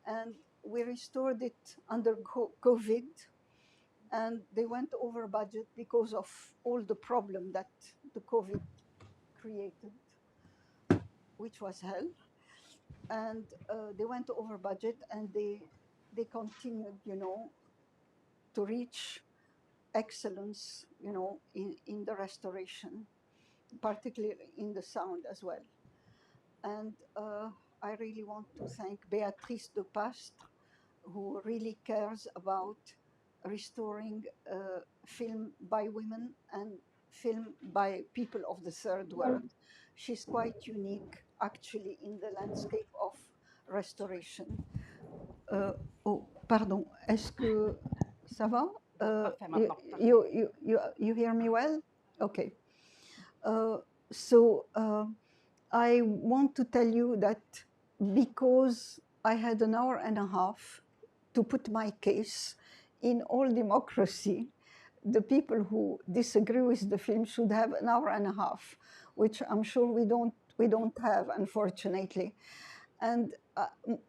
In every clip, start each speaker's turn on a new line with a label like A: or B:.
A: and we restored it under COVID, and they went over budget because of all the problem that the COVID created, which was hell. And they went over budget, and they continued, to reach excellence, in the restoration, particularly in the sound as well. And I really want to thank Béatrice de Pastre, who really cares about restoring film by women and film by people of the third world. She's quite unique, actually, in the landscape of restoration. Oh, pardon, est-ce que ça va? You hear me well? Okay. So I want to tell you that because I had an hour and a half to put my case, in all democracy, the people who disagree with the film should have an hour and a half, which I'm sure we don't have, unfortunately. And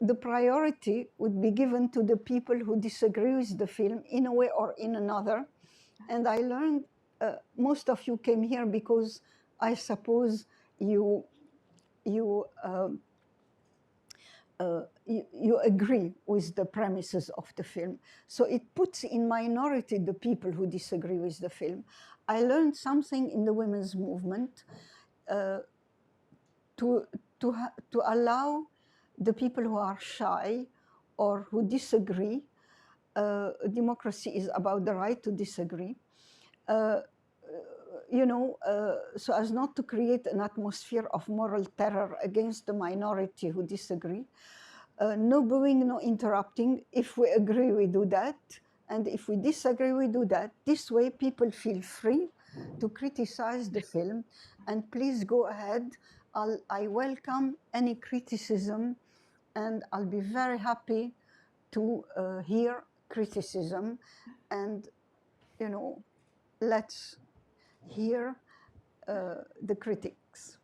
A: the priority would be given to the people who disagree with the film in a way or in another. And I learned, most of you came here because I suppose you agree with the premises of the film. So it puts in minority the people who disagree with the film. I learned something in the women's movement to allow the people who are shy or who disagree. Democracy is about the right to disagree. So as not to create an atmosphere of moral terror against the minority who disagree. No booing, no interrupting. If we agree, we do that. And if we disagree, we do that. This way, people feel free to criticize the film. And please go ahead. I welcome any criticism, and I'll be very happy to hear criticism. And, let's hear the critics.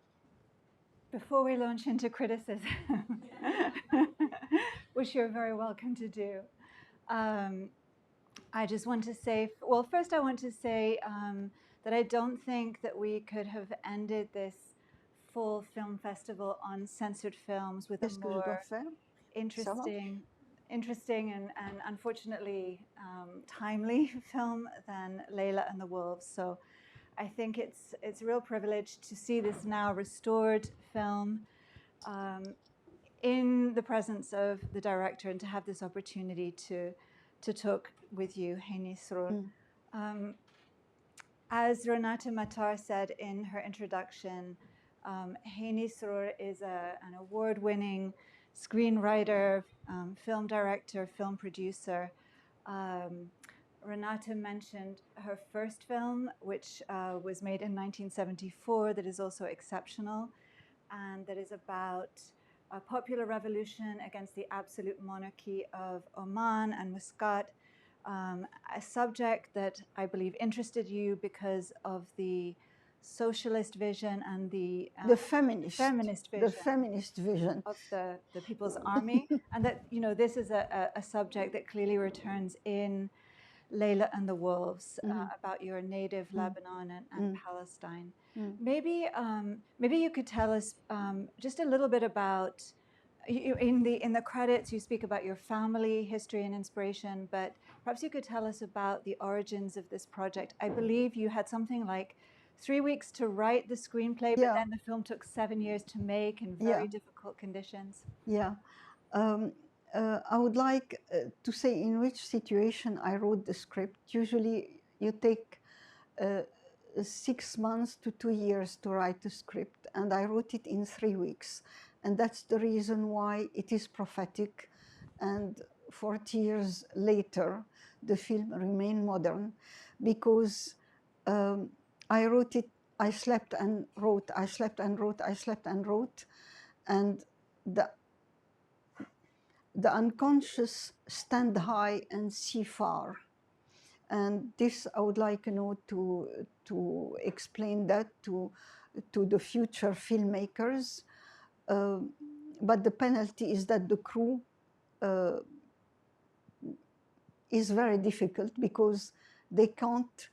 B: Before we launch into criticism, which you're very welcome to do, I just want to say, well, first I want to say that I don't think that we could have ended this full film festival on censored films with a more interesting and unfortunately timely film than Leila and the Wolves. So I think it's a real privilege to see this now restored film in the presence of the director, and to have this opportunity to talk with you, Heiny Srour. As Renate Mattar said in her introduction, Heiny Srour is an award-winning screenwriter, film director, film producer. Renate mentioned her first film, which was made in 1974, that is also exceptional, and that is about a popular revolution against the absolute monarchy of Oman and Muscat, a subject that I believe interested you because of the socialist vision and the feminist vision of the People's Army, and that this is a subject that clearly returns in Leila and the Wolves, about your native Lebanon and Palestine. Maybe you could tell us just a little bit about, in the credits you speak about your family history and inspiration, but perhaps you could tell us about the origins of this project. I believe you had something like 3 weeks to write the screenplay, but then the film took 7 years to make in very difficult conditions.
A: I would like to say in which situation I wrote the script. Usually you take 6 months to 2 years to write a script, and I wrote it in 3 weeks. And that's the reason why it is prophetic. And 40 years later, the film remained modern, because I wrote it, I slept and wrote, I slept and wrote, I slept and wrote. And the unconscious stand high and see far. And this, I would like to explain that to the future filmmakers. But the penalty is that the crew is very difficult because they can't,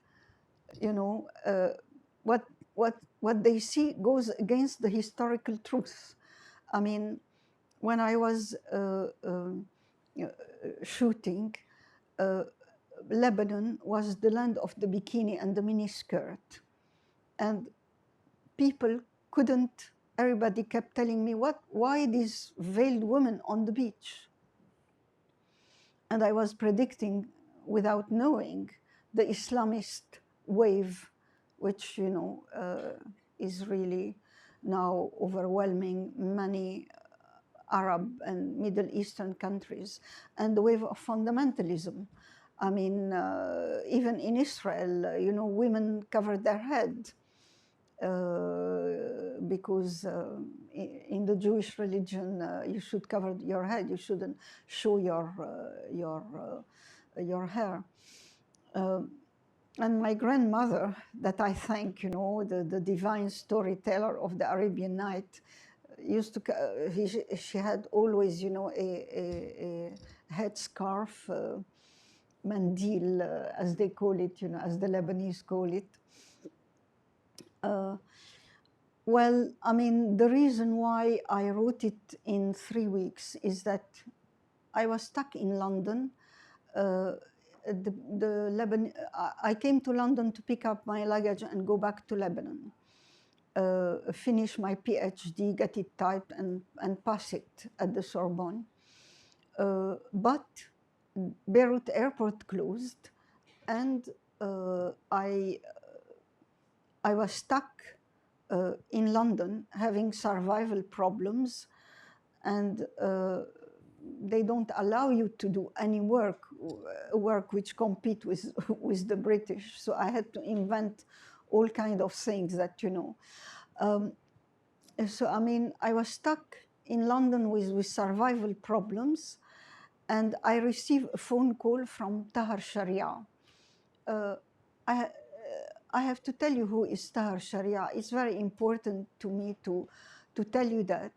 A: what they see goes against the historical truth. I mean, when I was shooting, Lebanon was the land of the bikini and the miniskirt, and people couldn't. Everybody kept telling me, why these veiled women on the beach? And I was predicting, without knowing, the Islamist wave, which is really now overwhelming many Arab and Middle Eastern countries, and the wave of fundamentalism. I mean, even in Israel, women covered their head because in the Jewish religion, you should cover your head. You shouldn't show your hair. And my grandmother, that I thank, the divine storyteller of the Arabian Night, used to. She had always, a headscarf, mandil, as they call it, as the Lebanese call it. Well, I mean, the reason why I wrote it in 3 weeks is that I was stuck in London. I came to London to pick up my luggage and go back to Lebanon, finish my PhD, get it typed, and pass it at the Sorbonne. But Beirut airport closed, and I was stuck in London having survival problems, and they don't allow you to do any work which compete with the British. So I had to invent all kind of things that, so I mean, I was stuck in London with survival problems, and I received a phone call from Tahar Sharia. I have to tell you who is Tahar Sharia. It's very important to me to tell you that,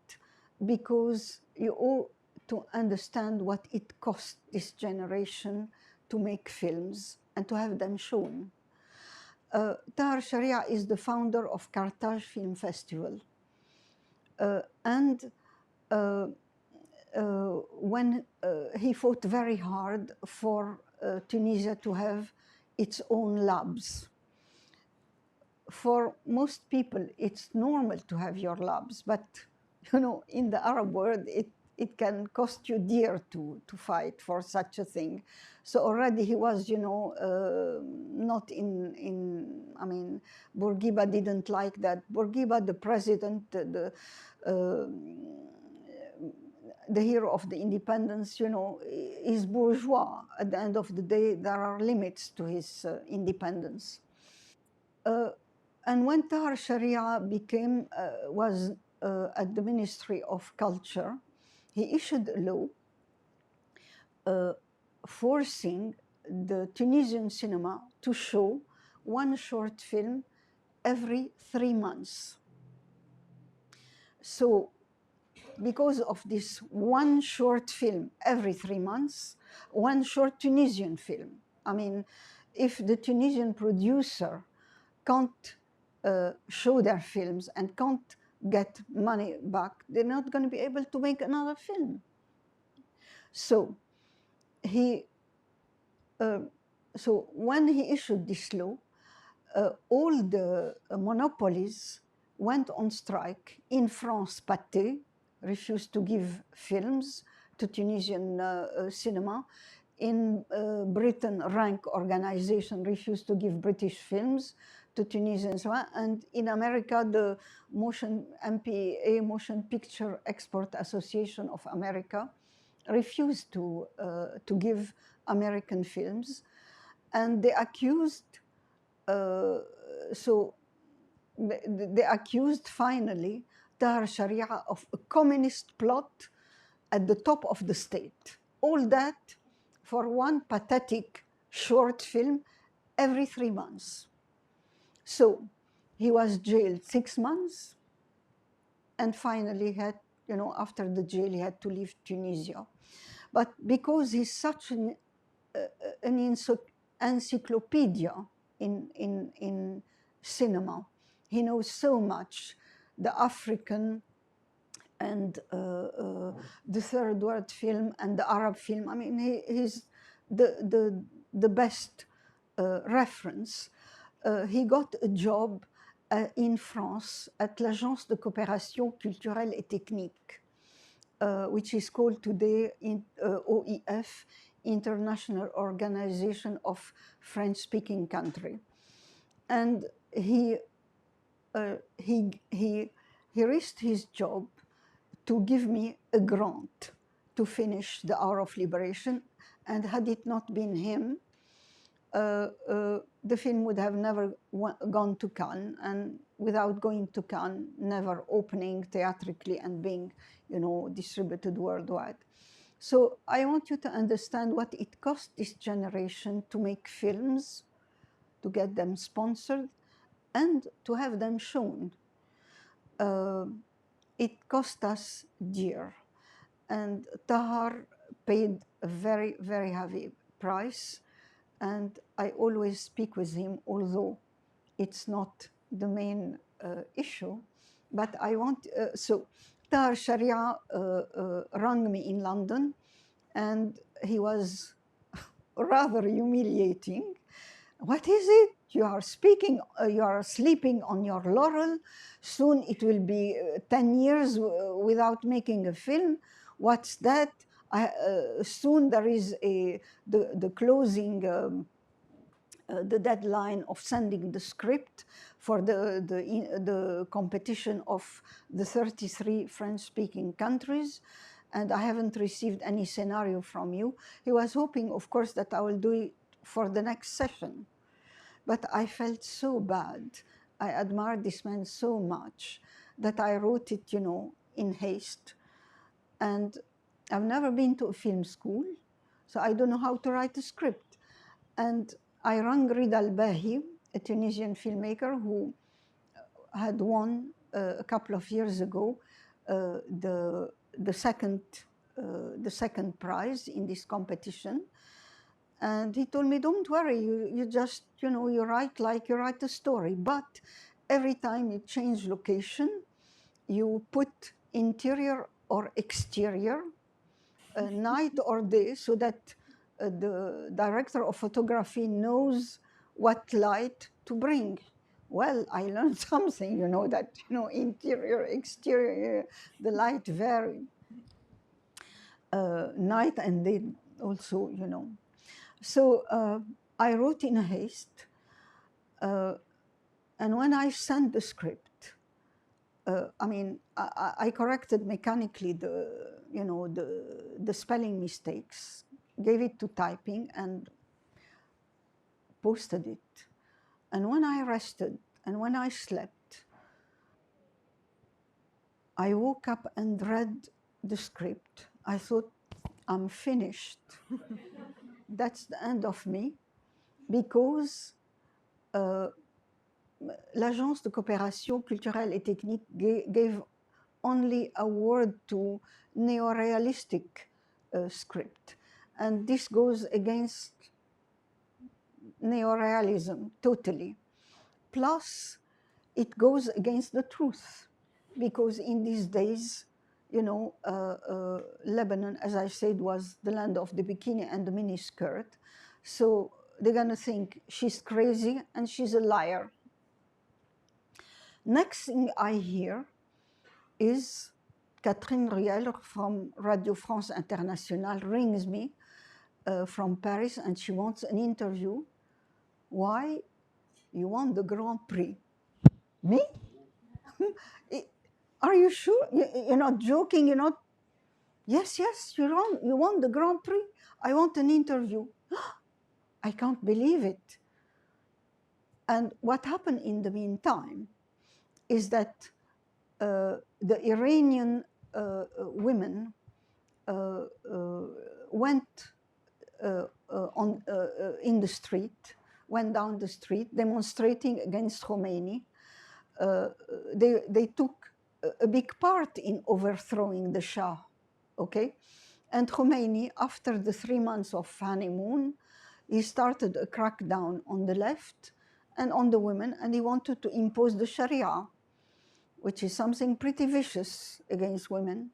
A: because you ought to understand what it cost this generation to make films and to have them shown. Tahar Sharia is the founder of Carthage Film Festival. And when he fought very hard for Tunisia to have its own labs. For most people, it's normal to have your labs, but in the Arab world, it can cost you dear to fight for such a thing. So already he was, not I mean, Bourguiba didn't like that. Bourguiba, the president, the hero of the independence, is bourgeois. At the end of the day, there are limits to his independence. And when Tahar Sharia was at the Ministry of Culture, he issued a law forcing the Tunisian cinema to show one short film every 3 months. So because of this one short film every 3 months, one short Tunisian film, I mean, if the Tunisian producer can't show their films and can't get money back, they're not going to be able to make another film. So so when he issued this law, all the monopolies went on strike. In France, Pathé refused to give films to Tunisian cinema. In Britain, Rank organization refused to give British films to Tunisians. And in America, the MPA, Motion Picture Export Association of America, refused to give American films. And they accused, they accused finally Tahar Sharia of a communist plot at the top of the state. All that for one pathetic short film every 3 months. So he was jailed 6 months, and finally had, after the jail, he had to leave Tunisia. but because he's such an encyclopedia in cinema. He knows so much, the African and the third world film and the Arab film. I mean, he's the best reference. He got a job in France at l'Agence de coopération culturelle et technique, which is called today OIF, International Organization of French-speaking Country. And he risked his job to give me a grant to finish The Hour of Liberation. And had it not been him, the film would have never gone to Cannes, and without going to Cannes, never opening theatrically and being, distributed worldwide. So I want you to understand what it cost this generation to make films, to get them sponsored, and to have them shown. It cost us dear. And Tahar paid a very, very heavy price. And I always speak with him, although it's not the main issue. But I want, so Tahar Sharia rang me in London, and he was rather humiliating. What is it? You are speaking, you are sleeping on your laurel. Soon it will be 10 years without making a film. What's that? Soon there is the closing, the deadline of sending the script for the competition of the 33 French-speaking countries, and I haven't received any scenario from you. He was hoping, of course, that I will do it for the next session. But I felt so bad. I admired this man so much that I wrote it, in haste. And I've never been to a film school, so I don't know how to write a script. And I rang Rida Al-Bahi, a Tunisian filmmaker who had won a couple of years ago the second prize in this competition. And he told me, don't worry, you just, you write like you write a story. But every time you change location, you put interior or exterior, night or day, so that the director of photography knows what light to bring. Well, I learned something, that, interior, exterior, the light vary, night and day also, So I wrote in haste, and when I sent the script, I corrected mechanically the spelling mistakes, gave it to typing, and posted it. And when I rested and when I slept, I woke up and read the script. I thought, I'm finished. That's the end of me, because l'Agence de coopération culturelle et technique gave only a word to neorealistic script. And this goes against neorealism totally. Plus, it goes against the truth, because in these days, Lebanon, as I said, was the land of the bikini and the miniskirt. So they're going to think she's crazy and she's a liar. Next thing I hear is Catherine Riel from Radio France Internationale rings me from Paris, and she wants an interview. Why? You won the Grand Prix. Me? Are you sure? You're not joking? You're not? Yes, you won the Grand Prix. I want an interview. I can't believe it. And what happened in the meantime is that the Iranian women went in the street, went down the street demonstrating against Khomeini. They took a big part in overthrowing the Shah, okay? And Khomeini, after the 3 months of honeymoon, he started a crackdown on the left and on the women, and he wanted to impose the Sharia, which is something pretty vicious against women.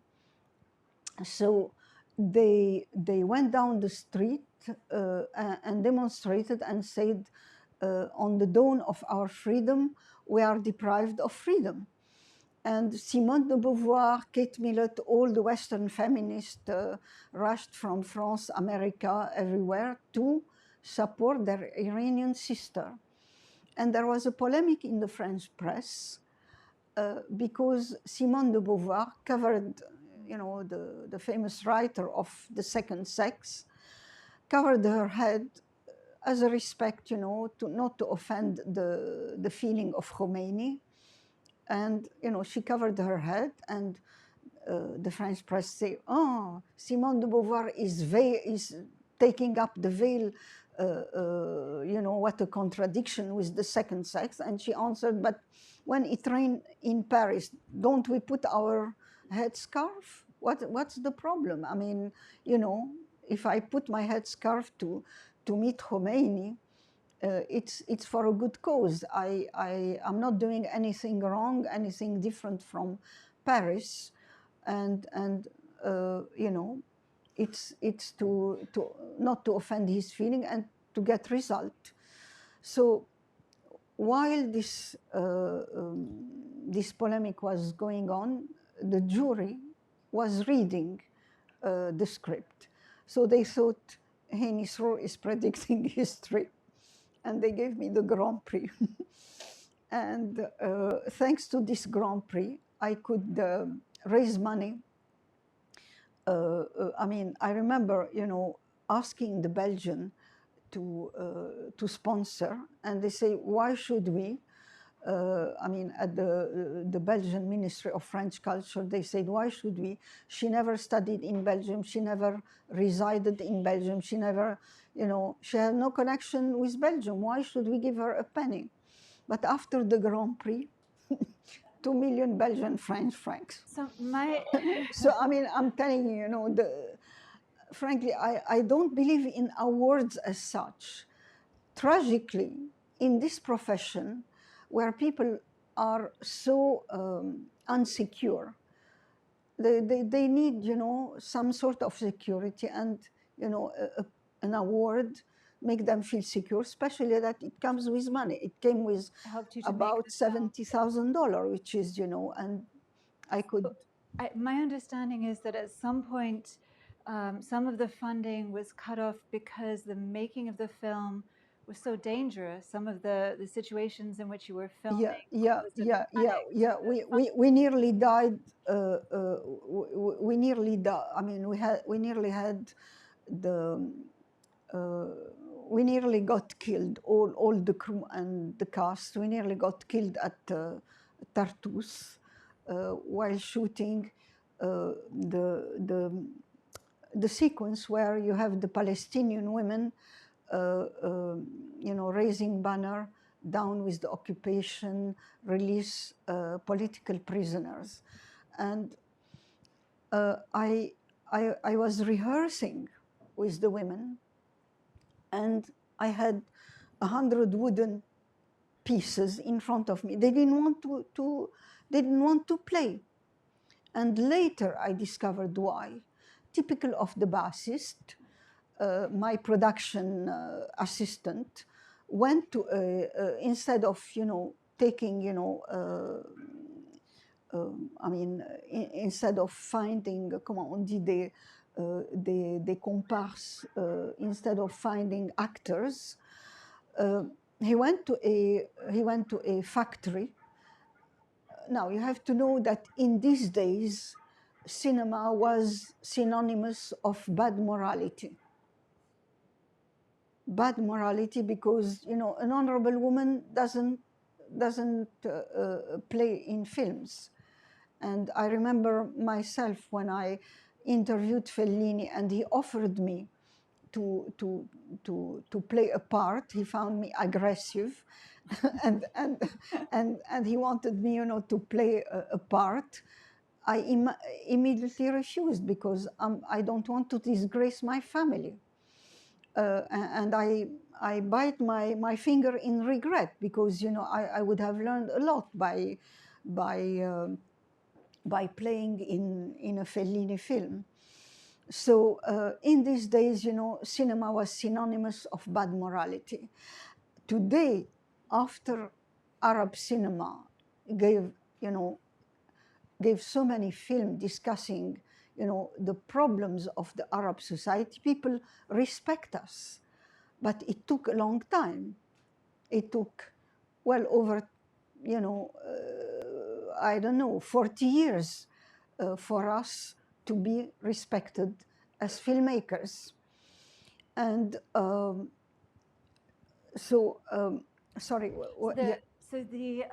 A: So they went down the street and demonstrated and said, on the dawn of our freedom, we are deprived of freedom. And Simone de Beauvoir, Kate Millett, all the Western feminists rushed from France, America, everywhere to support their Iranian sister. And there was a polemic in the French press because Simone de Beauvoir covered, you know, the famous writer of The Second Sex, covered her head as a respect, you know, to not to offend the feeling of Khomeini. And, you know, she covered her head, and the French press say, oh, Simone de Beauvoir is taking up the veil, you know, what a contradiction with the second sex. And she answered, but when it rained in Paris, don't we put our headscarf? What's the problem? I mean, you know, if I put my headscarf to meet Khomeini, it's for a good cause. I'm not doing anything wrong, anything different from Paris, and you know, it's to not to offend his feeling and to get result. So while this this polemic was going on, the jury was reading the script. So they thought Heiny Srour is predicting history, and they gave me the Grand Prix. And thanks to this Grand Prix, I could raise money. I mean, I remember, you know, asking the Belgian to sponsor, and they say, why should we? I mean, at the Belgian Ministry of French Culture, they said, why should we? She never studied in Belgium. She never resided in Belgium. She never, you know, she had no connection with Belgium. Why should we give her a penny? But after the Grand Prix, 2 million Belgian French francs.
B: So
A: So, I mean, I'm telling you, you know, frankly, I don't believe in awards as such. Tragically, in this profession, where people are so unsecure, they need, you know, some sort of security, and, you know, an award make them feel secure, especially that it comes with money. It came with
B: helped you to make
A: about
B: this film.
A: $70,000, which is, you know, and I could.
B: My understanding is that at some point, some of the funding was cut off because the making of the film was so dangerous. Some of the situations in which you were filming.
A: We nearly died. We nearly died. I mean, we nearly had the. We nearly got killed. All the crew and the cast. We nearly got killed at Tartus while shooting the sequence where you have the Palestinian women, you know, raising banner, down with the occupation, release political prisoners. And I was rehearsing with the women, and I had 100 wooden pieces in front of me. They didn't want to play. And later I discovered why. Typical of the bassist, my production assistant went to, instead of, you know, taking, you know, I mean, instead of finding, comment on dit, des comparses, instead of finding actors, he went to a factory. Now, you have to know that in these days, cinema was synonymous of bad morality. Bad morality because, you know, an honorable woman doesn't play in films. And I remember myself when I interviewed Fellini and he offered me to play a part. He found me aggressive, and he wanted me, you know, to play a part. immediately refused because I don't want to disgrace my family. And I bite my finger in regret because, you know, I would have learned a lot by playing in a Fellini film. So in these days, you know, cinema was synonymous of bad morality. Today, after Arab cinema gave, you know, gave so many films discussing, you know, the problems of the Arab society, people respect us. But it took a long time. It took well over, you know, I don't know, 40 years for us to be respected as filmmakers. And so, sorry, yeah.
B: So the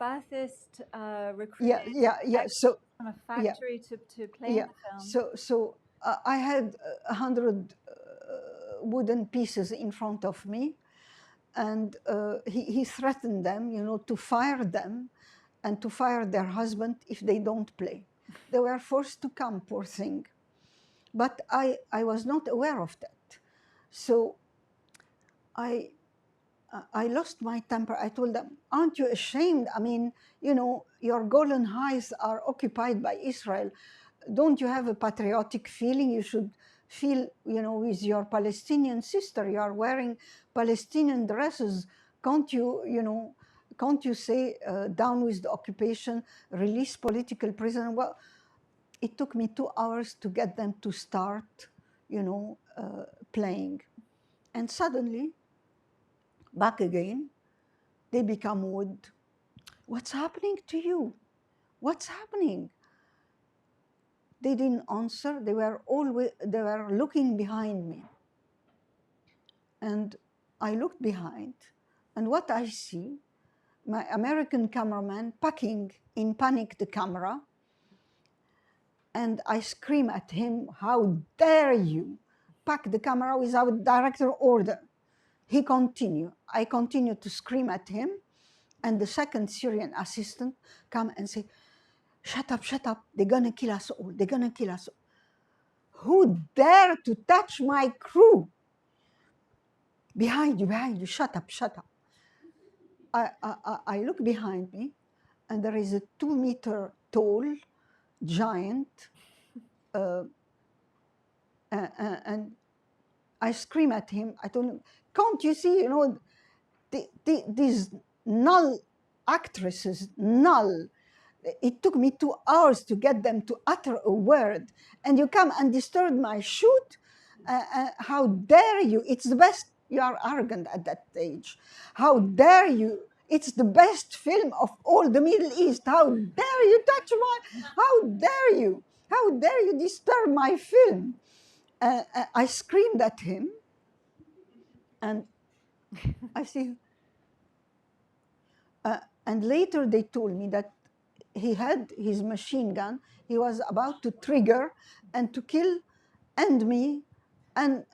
B: Ba'athist
A: Yeah,
B: recruited
A: yeah, yeah. So,
B: from a
A: yeah,
B: factory to play
A: yeah.
B: in the film.
A: So I had 100 wooden pieces in front of me, and he threatened them, you know, to fire them and to fire their husband if they don't play. They were forced to come, poor thing. But I was not aware of that. So I lost my temper. I told them, aren't you ashamed? I mean, you know, your Golan Heights are occupied by Israel. Don't you have a patriotic feeling? You should feel, you know, with your Palestinian sister. You are wearing Palestinian dresses. Can't you, you know, can't you say down with the occupation, release political prisoners? Well, it took me 2 hours to get them to start, you know, playing. And suddenly, back again, they become wood. What's happening to you? What's happening? They didn't answer. They were looking behind me. And I looked behind, and what I see, my American cameraman packing in panic the camera, and I scream at him, how dare you pack the camera without director order? He continued. I continued to scream at him, and the second Syrian assistant come and say, shut up, they're gonna kill us all, they're gonna kill us all. Who dare to touch my crew? Behind you, shut up. I look behind me, and there is a 2-meter tall giant, and I scream at him. I told him, can't you see, you know, these null actresses, null. It took me 2 hours to get them to utter a word, and you come and disturb my shoot? How dare you? It's the best. You are arrogant at that age. How dare you? It's the best film of all the Middle East. How dare you touch my? How dare you? How dare you disturb my film? I screamed at him, and I see. And later they told me that he had his machine gun. He was about to trigger and to kill and me and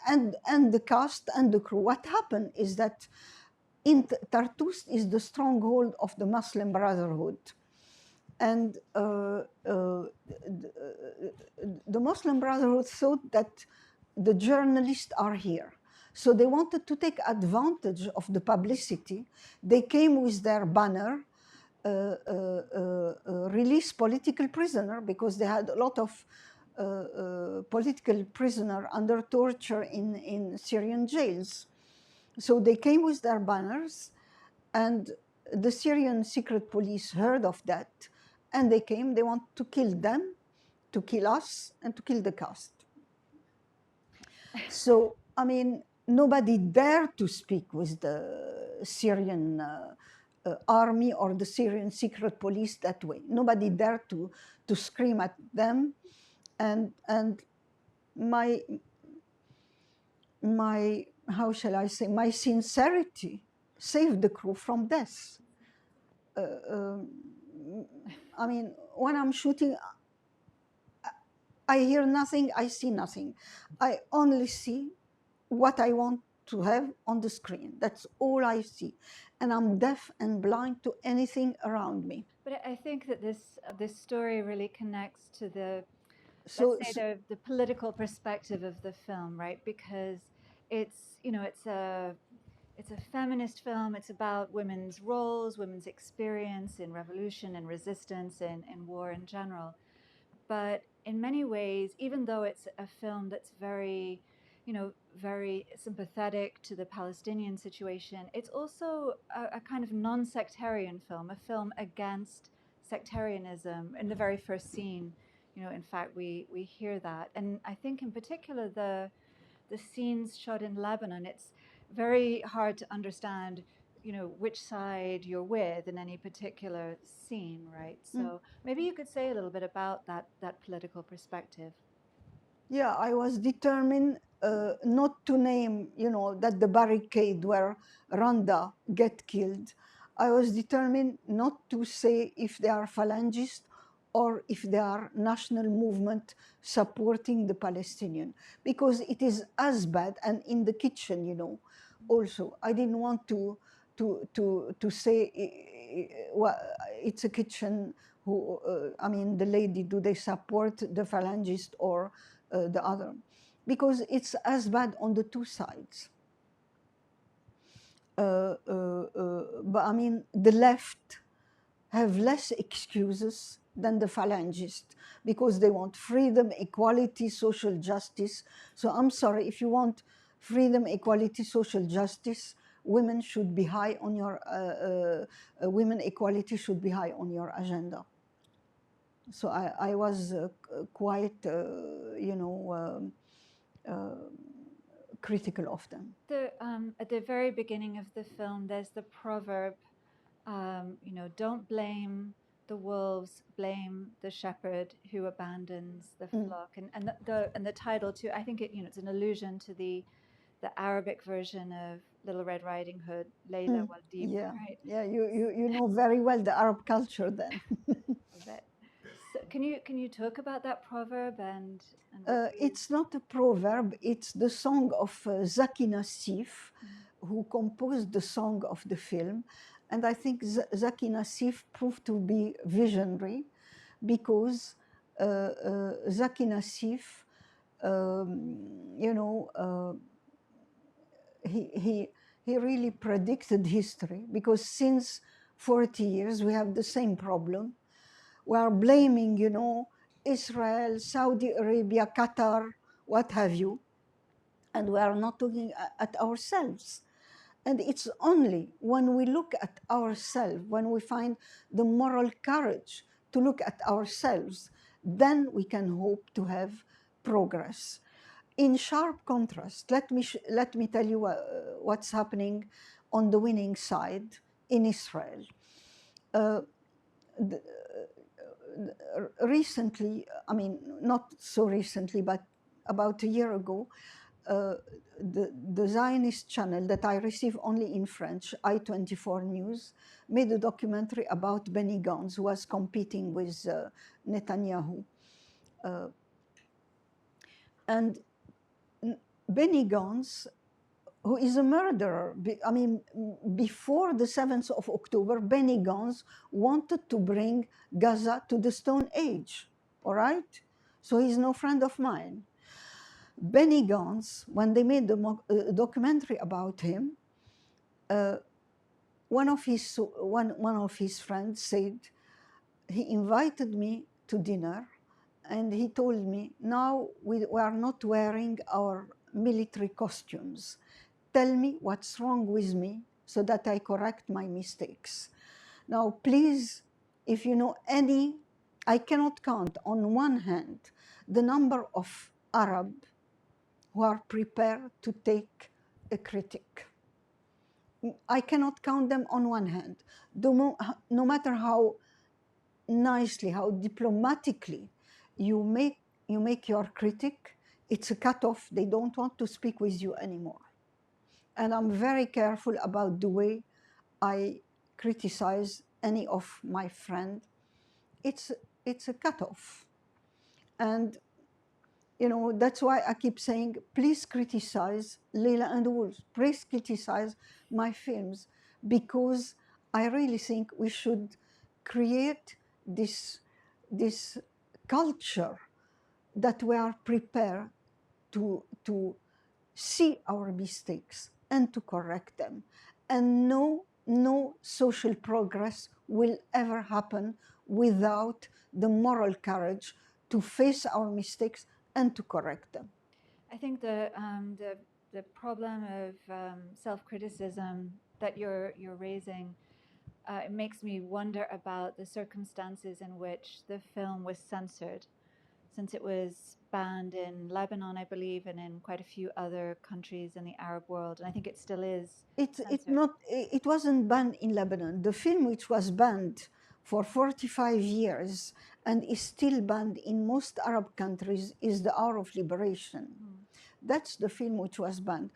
A: the cast and the crew. What happened is that in Tartus is the stronghold of the Muslim Brotherhood. And the Muslim Brotherhood thought that the journalists are here. So they wanted to take advantage of the publicity. They came with their banner, release political prisoner, because they had a lot of political prisoner under torture in Syrian jails. So they came with their banners, and the Syrian secret police heard of that, and they came. They want to kill them, to kill us, and to kill the cast. So, I mean, nobody dared to speak with the Syrian army or the Syrian secret police that way. Nobody dared to scream at them, and my how shall I say, my sincerity saved the crew from death. I mean, when I'm shooting, I hear nothing, I see nothing. I only see what I want to have on the screen. That's all I see. And I'm deaf and blind to anything around me.
B: But I think that this story really connects to the,
A: So,
B: let's say, the political perspective of the film, right? Because it's, you know, it's a feminist film. It's about women's roles, women's experience in revolution and resistance and war in general. But in many ways, even though it's a film that's very, you know, very sympathetic to the Palestinian situation, it's also a kind of non-sectarian film, a film against sectarianism. In the very first scene, you know, in fact, we hear that. And I think in particular the scenes shot in Lebanon, it's very hard to understand, you know, which side you're with in any particular scene, right? So maybe you could say a little bit about that political perspective.
A: yeah, I was determined not to name, you know, that the barricade where Randa get killed. I was determined not to say if they are phalangists or if they are national movement supporting the Palestinian, because it is as bad. And in the kitchen, you know, also, I didn't want to say well, it's a kitchen. Who I mean, the lady, do they support the phalangist or the other, because it's as bad on the two sides. But I mean, the left have less excuses than the phalangists because they want freedom, equality, social justice. So I'm sorry, if you want freedom, equality, social justice, women should be high on your women equality should be high on your agenda. So I was quite, you know, critical of them.
B: At the very beginning of the film, there's the proverb, you know, don't blame the wolves, blame the shepherd who abandons the flock. And the title too, I think it, you know, it's an allusion to the Arabic version of Little Red Riding Hood, Leila Waldib,
A: Yeah,
B: right?
A: yeah, you know very well the Arab culture then.
B: A bit. So can you talk about that proverb and
A: It's not a proverb, it's the song of Zaki Nassif, who composed the song of the film. And I think Zaki Nassif proved to be visionary because Zaki Nassif, you know, he really predicted history, because since 40 years we have the same problem. We are blaming, you know, Israel, Saudi Arabia, Qatar, what have you, and we are not looking at ourselves. And it's only when we look at ourselves, when we find the moral courage to look at ourselves, then we can hope to have progress. In sharp contrast, let me tell you what's happening on the winning side in Israel. Uh, the, Recently, I mean, not so recently, but about a year ago, the Zionist channel that I receive only in French, I24 News, made a documentary about Benny Gantz, who was competing with Netanyahu. And Benny Gantz, who is a murderer, I mean, before the 7th of October, Benny Gantz wanted to bring Gaza to the Stone Age, all right? So he's no friend of mine. Benny Gantz, when they made the documentary about him, one of his friends said, he invited me to dinner and he told me, now we are not wearing our military costumes. Tell me what's wrong with me so that I correct my mistakes. Now, please, if you know any, I cannot count on one hand the number of Arab who are prepared to take a critic. I cannot count them on one hand. No matter how nicely, how diplomatically you make your critic, it's a cutoff. They don't want to speak with you anymore. And I'm very careful about the way I criticize any of my friend. It's a cutoff. And you know, that's why I keep saying, please criticize Leila and the Wolves, please criticize my films, because I really think we should create this culture that we are prepared to see our mistakes and to correct them. And no social progress will ever happen without the moral courage to face our mistakes and to correct them.
B: I think the problem of self-criticism that you're raising, it makes me wonder about the circumstances in which the film was censored, since it was banned in Lebanon, I believe, and in quite a few other countries in the Arab world, and I think it still is censored.
A: It wasn't banned in Lebanon. The film, which was banned for 45 years and is still banned in most Arab countries, is The Hour of Liberation. That's the film which was banned.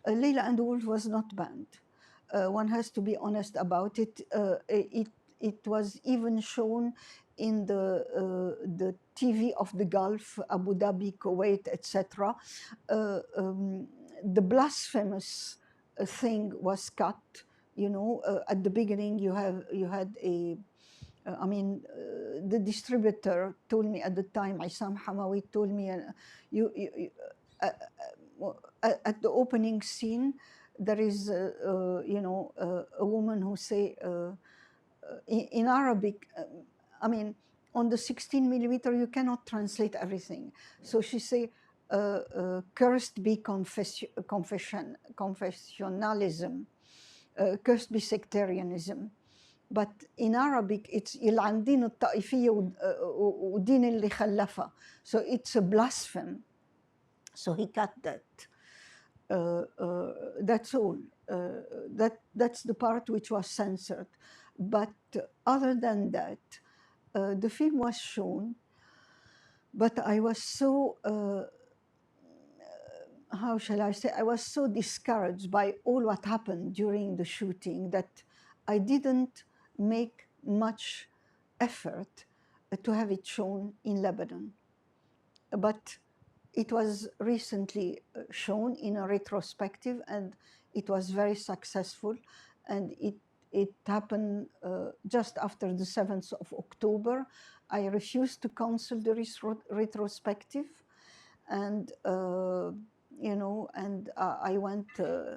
A: Leila and the Wolf was not banned. One has to be honest about it. It was even shown in the TV of the Gulf, Abu Dhabi, Kuwait, etc. The blasphemous thing was cut. You know, at the beginning you had a the distributor told me at the time, Isam Hamawi told me, uh, at the opening scene, there is, a woman who say, in Arabic, on the 16 millimeter, you cannot translate everything. So she say, cursed be confessionalism, cursed be sectarianism. But in Arabic, it's يلعن دين الطائفية ودين اللي خلفها. So it's a blasphemy. So he cut that. That's all. That's the part which was censored. But other than that, the film was shown, but I was so, how shall I say, I was so discouraged by all what happened during the shooting that I didn't make much effort to have it shown in Lebanon. But it was recently shown in a retrospective, and it was very successful. And it happened just after the 7th of October. I refused to cancel the retrospective, and I went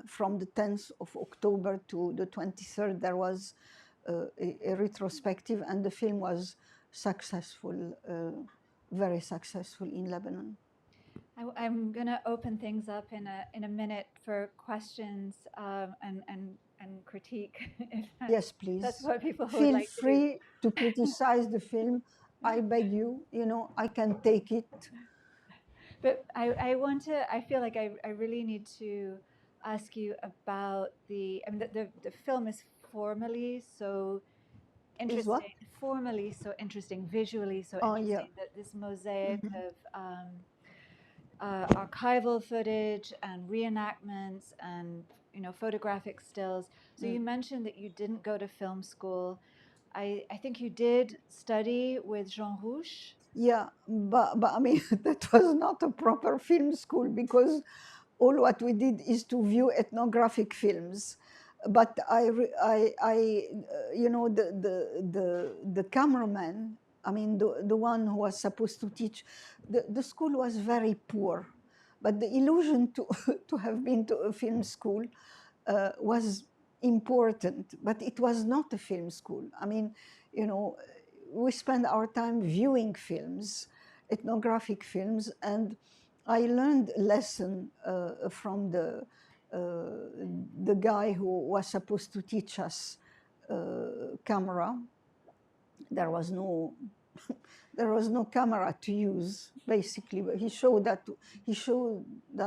A: from the 10th of October to the 23rd. There was a retrospective, and the film was successful, very successful in Lebanon.
B: I'm going to open things up in a minute for questions and critique.
A: Yes, please.
B: That's what people would
A: Feel
B: like
A: free to criticize the film. I beg you. I can take it.
B: But I feel like I really need to ask you about the film is formally so interesting.
A: Is what?
B: Formally so interesting, visually so
A: Oh,
B: interesting.
A: yeah.
B: That this mosaic of archival footage and reenactments and photographic stills. So you mentioned that you didn't go to film school. I think you did study with Jean Rouch.
A: Yeah, but that was not a proper film school, because all what we did is to view ethnographic films. But the cameraman, the one who was supposed to teach, the school was very poor. But the illusion to have been to a film school was important, but it was not a film school. We spend our time viewing films, ethnographic films, and I learned a lesson from the guy who was supposed to teach us camera. There was no camera to use, basically, but he showed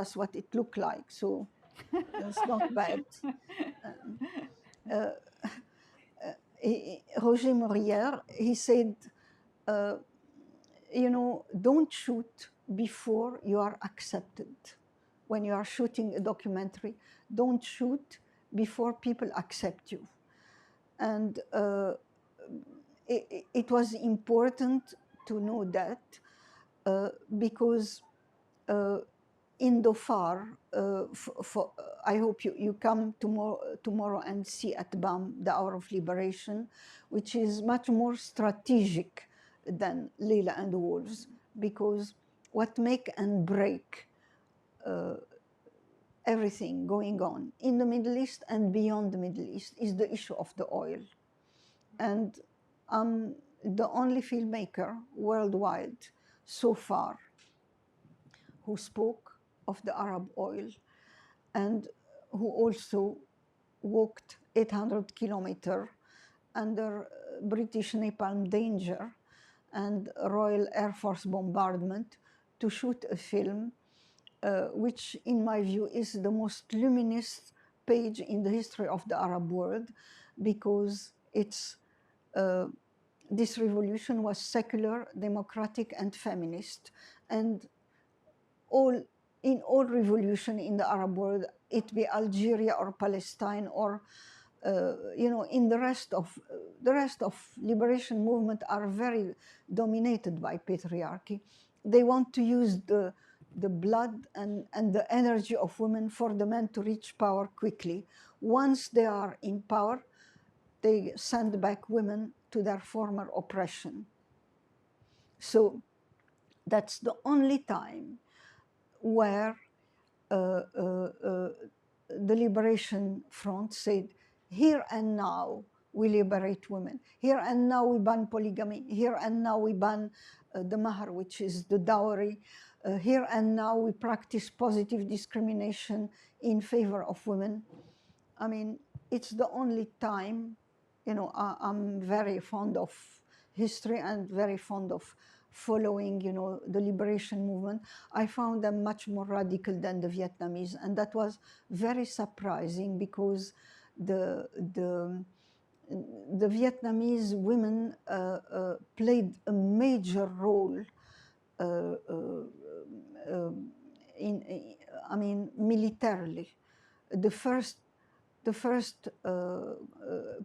A: us what it looked like. So it's not bad. Roger Morière, he said, don't shoot before you are accepted. When you are shooting a documentary, don't shoot before people accept you. And it was important to know that, because in Dhofar, I hope you come tomorrow and see at BAM, the Hour of Liberation, which is much more strategic than Leila and the Wolves, because what make and break everything going on in the Middle East and beyond the Middle East is the issue of the oil. And I'm the only filmmaker worldwide so far who spoke of the Arab oil and who also walked 800 kilometers under British napalm danger and Royal Air Force bombardment to shoot a film which in my view is the most luminous page in the history of the Arab world, because it's this revolution was secular, democratic, and feminist. And in all revolution in the Arab world, it be Algeria or Palestine or in the rest of liberation movement are very dominated by patriarchy. They want to use the blood and the energy of women for the men to reach power quickly. Once they are in power, they send back women to their former oppression. So that's the only time where the Liberation Front said, here and now we liberate women. Here and now we ban polygamy. Here and now we ban the mahar, which is the dowry. Here and now we practice positive discrimination in favor of women. I mean, it's the only time, I'm very fond of history and very fond of following, the liberation movement. I found them much more radical than the Vietnamese, and that was very surprising because the Vietnamese women played a major role militarily. The first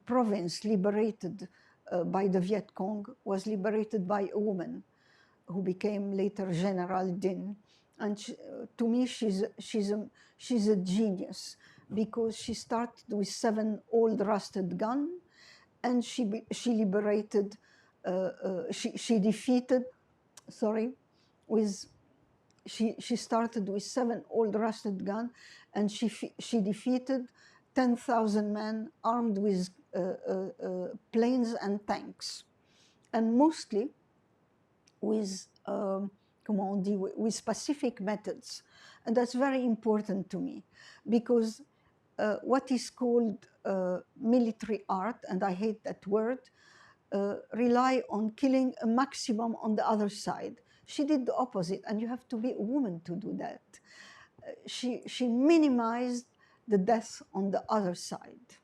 A: province liberated by the Viet Cong was liberated by a woman who became later General Dinh. And to me, she's a genius, because she started with 7 old rusted guns, and she liberated, she defeated, she started with 7 old rusted guns, and she defeated 10,000 men armed with planes and tanks, and mostly with with specific methods. And that's very important to me, because what is called military art, and I hate that word, rely on killing a maximum on the other side. She did the opposite, and you have to be a woman to do that. She minimized the death on the other side.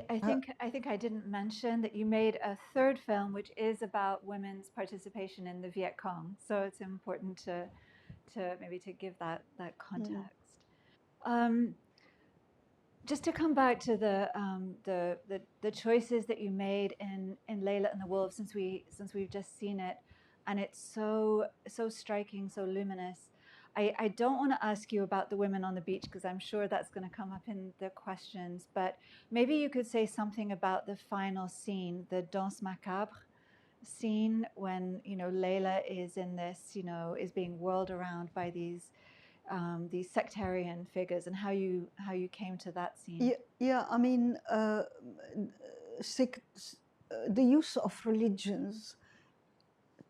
B: I think I didn't mention that you made a third film, which is about women's participation in the Viet Cong. So it's important to maybe to give that context. Just to come back to the choices that you made in Leila and the Wolves, since we've just seen it, and it's so striking, so luminous. I don't want to ask you about the women on the beach, because I'm sure that's going to come up in the questions, but maybe you could say something about the final scene, the danse macabre scene, when Leila is in this, is being whirled around by these sectarian figures, and how you came to that scene.
A: Yeah, I mean, the use of religions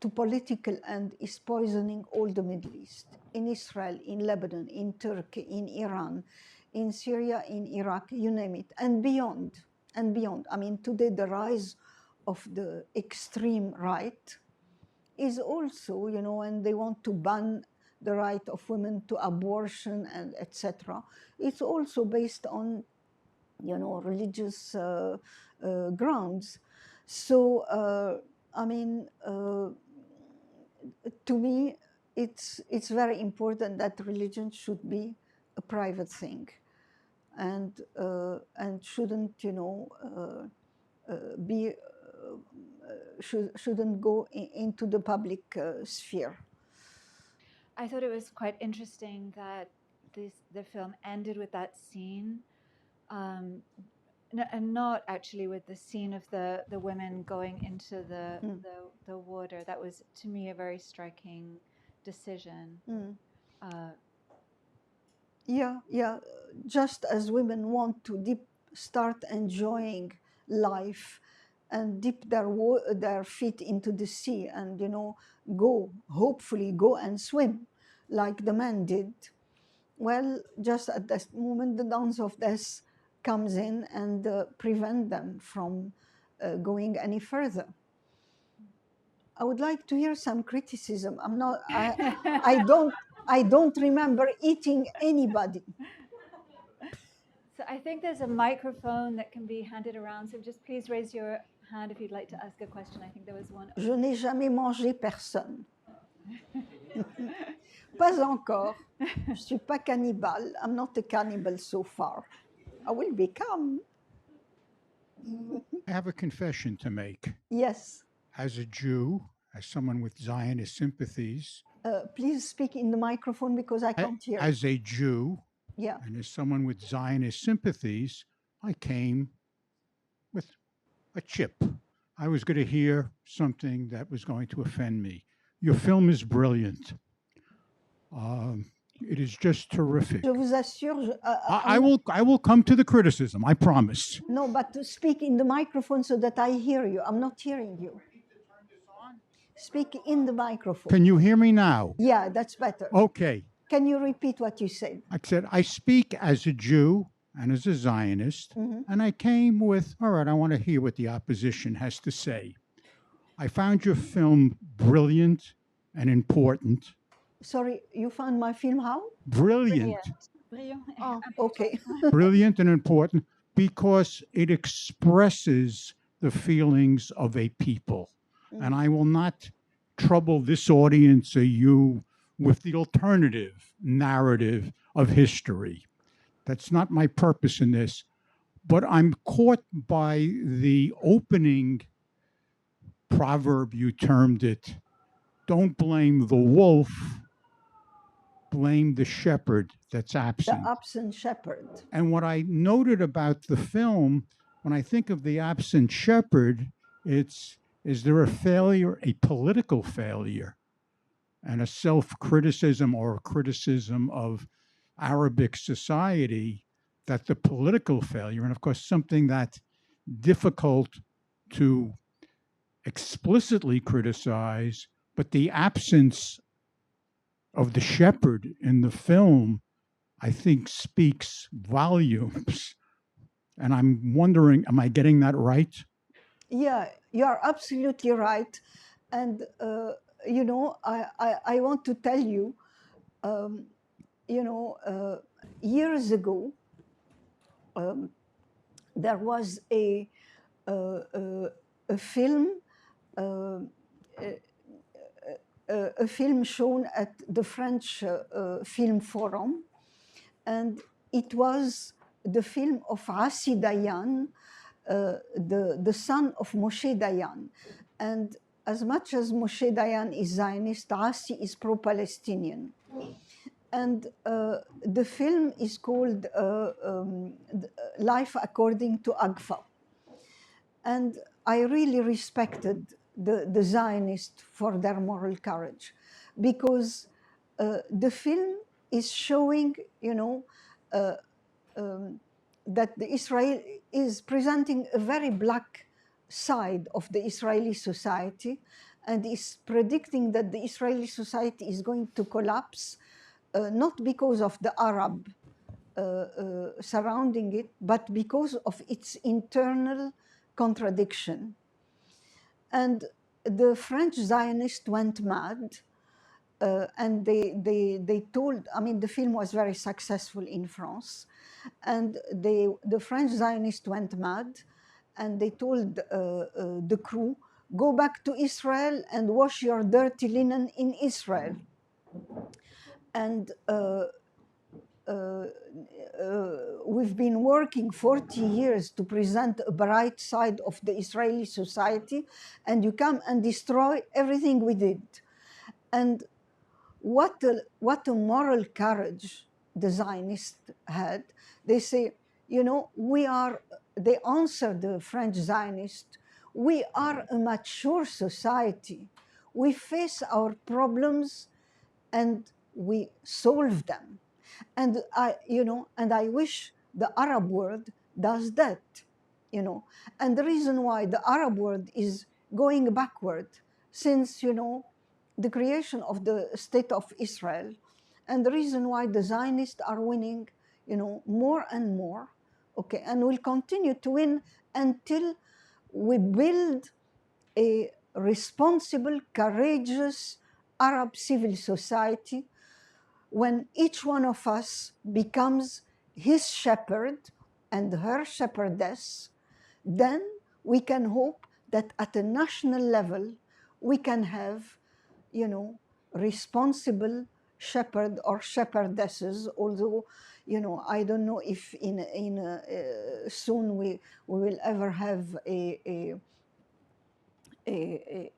A: to political end is poisoning all the Middle East, in Israel, in Lebanon, in Turkey, in Iran, in Syria, in Iraq, you name it, and beyond, and beyond. I mean, today the rise of the extreme right is also, and they want to ban the right of women to abortion and etc. It's also based on, religious grounds. So, I mean, to me, it's very important that religion should be a private thing, and shouldn't, be shouldn't go into the public sphere.
B: I thought it was quite interesting that the film ended with that scene, and not actually with the scene of the women going into the water. That was, to me, a very striking decision.
A: Yeah. Just as women want to start enjoying life and dip their feet into the sea and, hopefully go and swim like the men did. Well, just at that moment, the dance of death comes in and prevent them from going any further. I would like to hear some criticism. I don't remember eating anybody.
B: So I think there's a microphone that can be handed around. So just please raise your hand if you'd like to ask a question. I think there was one.
A: Je n'ai jamais mangé personne. Pas encore. Je ne suis pas cannibale. I'm not a cannibal so far. I will become.
C: I have a confession to make.
A: Yes.
C: As a Jew, as someone with Zionist sympathies.
A: Please speak in the microphone because I can't hear.
C: As a Jew,
A: yeah,
C: and as someone with Zionist sympathies, I came with a chip. I was going to hear something that was going to offend me. Your film is brilliant. It is just terrific.
A: Je vous assure.
C: I will come to the criticism, I promise.
A: No, but to speak in the microphone so that I hear you. I'm not hearing you. Speak in the microphone.
C: Can you hear me now?
A: Yeah, that's better.
C: Okay.
A: Can you repeat what you said?
C: I said, I speak as a Jew and as a Zionist, and I came with, all right, I want to hear what the opposition has to say. I found your film brilliant and important.
A: Sorry, you found my film how?
C: Brilliant.
B: Brilliant.
A: Oh, okay.
C: Brilliant and important because it expresses the feelings of a people. And I will not trouble this audience or you with the alternative narrative of history. That's not my purpose in this. But I'm caught by the opening proverb, you termed it. Don't blame the wolf, blame the shepherd that's absent.
A: The absent shepherd.
C: And what I noted about the film, when I think of the absent shepherd, is there a failure, a political failure, and a self-criticism or a criticism of Arabic society, that the political failure, and of course something that's difficult to explicitly criticize, but the absence of the shepherd in the film, I think, speaks volumes. And I'm wondering, am I getting that right?
A: Yeah, you're absolutely right. And, I want to tell you, years ago, there was a film, a film shown at the French Film Forum, and it was the film of Assi Dayan, the son of Moshe Dayan. And as much as Moshe Dayan is Zionist, Assi is pro-Palestinian. And the film is called Life According to Agfa. And I really respected the Zionists for their moral courage, because the film is showing, that the Israel is presenting a very black side of the Israeli society, and is predicting that the Israeli society is going to collapse, not because of the Arab surrounding it, but because of its internal contradiction. And the French Zionists went mad, and they told, the film was very successful in France, and the French Zionists went mad, and they told the crew, go back to Israel and wash your dirty linen in Israel. And we've been working 40 years to present a bright side of the Israeli society, and you come and destroy everything we did. And what a moral courage the Zionists had. They say, you know, they answered the French Zionists, we are a mature society. We face our problems and we solve them. And I wish the Arab world does that, you know. And the reason why the Arab world is going backward since, you know, the creation of the state of Israel, and the reason why the Zionists are winning, you know, more and more, okay, and will continue to win until we build a responsible, courageous Arab civil society, when each one of us becomes his shepherd and her shepherdess, then we can hope that at a national level we can have, you know, responsible shepherd or shepherdesses. Although, you know, I don't know if soon we will ever have a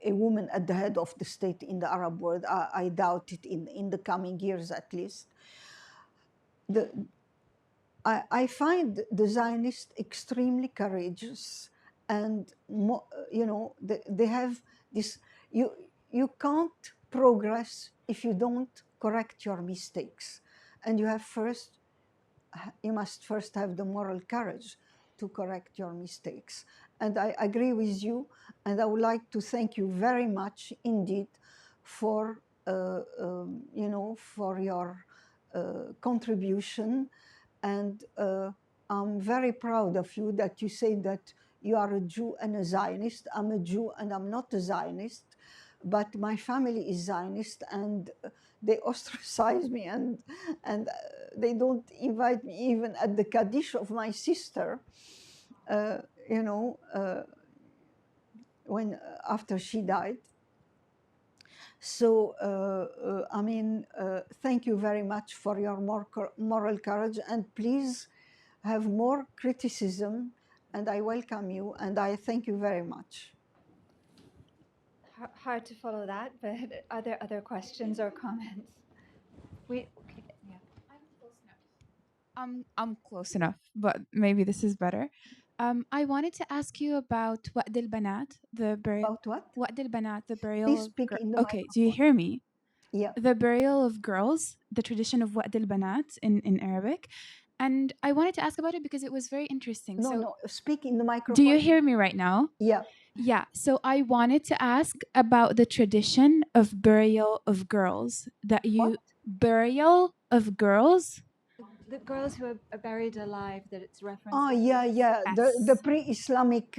A: woman at the head of the state in the Arab world. I doubt it in the coming years at least. I find the Zionists extremely courageous, and you know, they have this. You can't progress if you don't correct your mistakes, and you must first have the moral courage to correct your mistakes. And I agree with you, and I would like to thank you very much indeed for you know, for your contribution. And I'm very proud of you that you say that you are a Jew and a Zionist. I'm a Jew and I'm not a Zionist, but my family is Zionist, and they ostracize me, and they don't invite me even at the Kaddish of my sister, you know, when after she died. So, I mean, thank you very much for your moral courage, and please have more criticism, and I welcome you, and I thank you very much.
B: Hard to follow that, but are there other questions or comments? Okay, yeah.
D: I'm close enough, but maybe this is better. I wanted to ask you about Wa'd al-Banat, the burial.
A: About what?
D: Wa'd al-Banat, the burial
A: Please
D: of
A: speak in the
D: Okay, do you
A: microphone.
D: hear me?
A: Yeah.
D: The burial of girls, the tradition of Wa'd al-Banat in Arabic. And I wanted to ask about it because it was very interesting.
A: No, speak in the microphone.
D: Do you hear me right now?
A: Yeah.
D: Yeah, so I wanted to ask about the tradition of burial of girls burial of girls.
B: The girls who are buried alive, that it's referenced.
A: Oh, yeah.
D: Yes.
A: The pre-Islamic,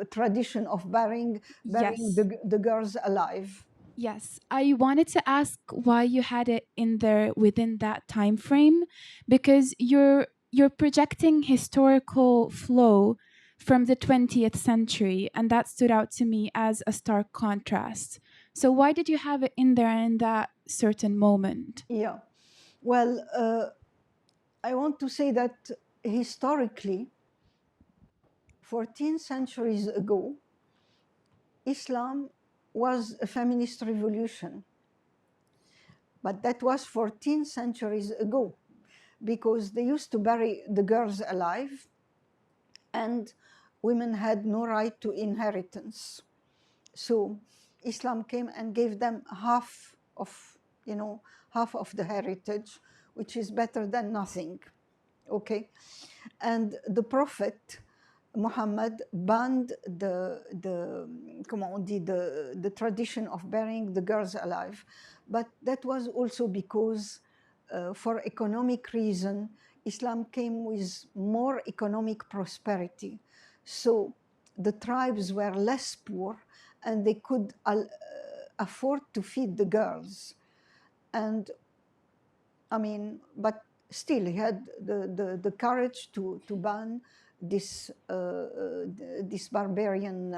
A: tradition of burying
D: Yes.
A: the girls alive.
D: Yes, I wanted to ask why you had it in there within that time frame, because you're projecting historical flow from the 20th century, and that stood out to me as a stark contrast. So why did you have it in there in that certain moment?
A: Yeah. Well, I want to say that historically, 14 centuries ago, Islam was a feminist revolution. But that was 14 centuries ago, because they used to bury the girls alive, and women had no right to inheritance. So Islam came and gave them half of the heritage, which is better than nothing. Okay. And the Prophet Muhammad banned the tradition of burying the girls alive. But that was also because for economic reason, Islam came with more economic prosperity. So the tribes were less poor, and they could afford to feed the girls. And I mean, but still he had the courage to ban this barbarian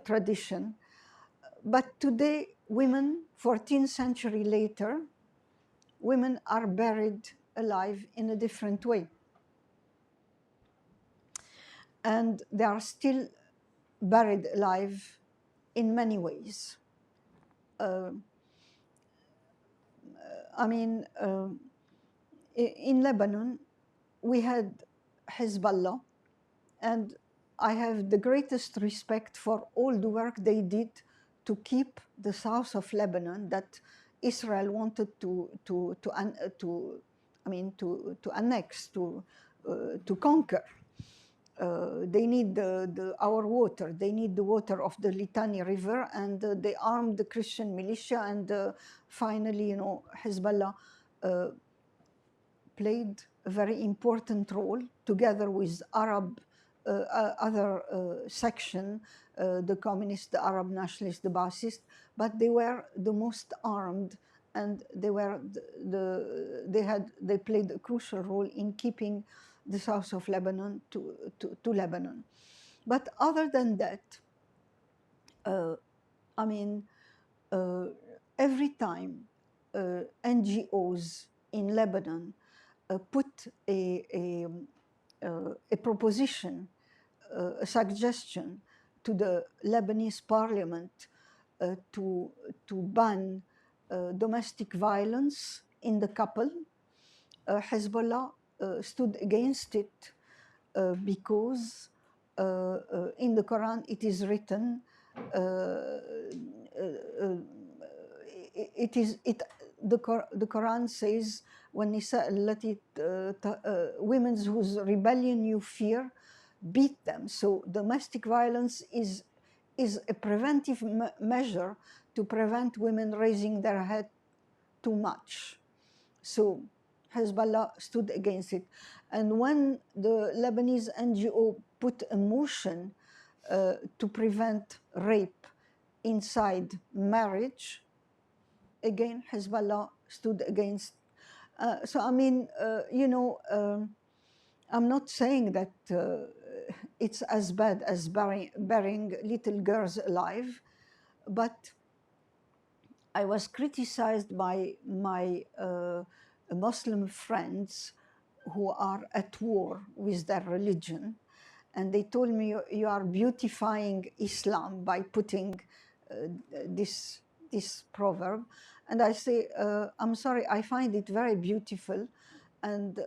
A: tradition. But today, women, 14th century later, women are buried alive in a different way. And they are still buried alive in many ways. I mean, in Lebanon, we had Hezbollah, and I have the greatest respect for all the work they did to keep the south of Lebanon that Israel wanted to annex, to conquer. They need our water. They need the water of the Litani River, and they armed the Christian militia, and finally, Hezbollah played a very important role together with Arab other section, the communists, the Arab nationalists, the Ba'athists, but they were the most armed, and they played a crucial role in keeping the south of Lebanon to Lebanon. But other than that, I mean, every time NGOs in Lebanon put a proposition, a suggestion to the Lebanese parliament to ban domestic violence in the couple, Hezbollah stood against it because in the Quran it is written, the Quran says, وَالنِّسَاء الَّتِي women whose rebellion you fear, beat them. So domestic violence is a preventive measure to prevent women raising their head too much. So Hezbollah stood against it. And when the Lebanese NGO put a motion to prevent rape inside marriage, again, Hezbollah stood against. So, I mean, I'm not saying that it's as bad as burying little girls alive, but I was criticized by my Muslim friends who are at war with their religion. And they told me, you are beautifying Islam by putting this proverb. And I say, I'm sorry, I find it very beautiful. And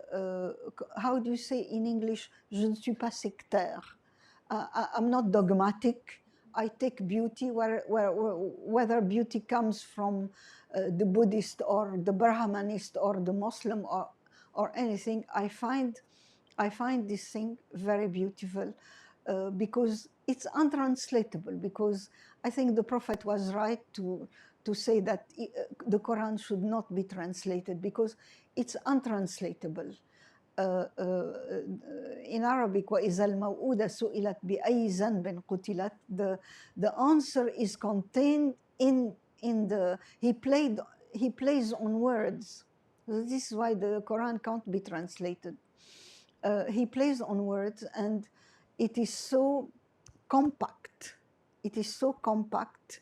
A: how do you say in English, je ne suis pas sectaire. I'm not dogmatic. I take beauty whether beauty comes from the Buddhist or the Brahmanist or the Muslim or anything. I find this thing very beautiful because it's untranslatable. Because I think the Prophet was right to say that the Quran should not be translated because it's untranslatable. In Arabic, وَإِذَا الْمَوْءُودَةُ سُئِلَتْ بِأَيِّ ذَنْبٍ قُتِلَتْ, the answer is contained in the, he plays on words. This is why the Quran can't be translated. He plays on words, and it is so compact. It is so compact.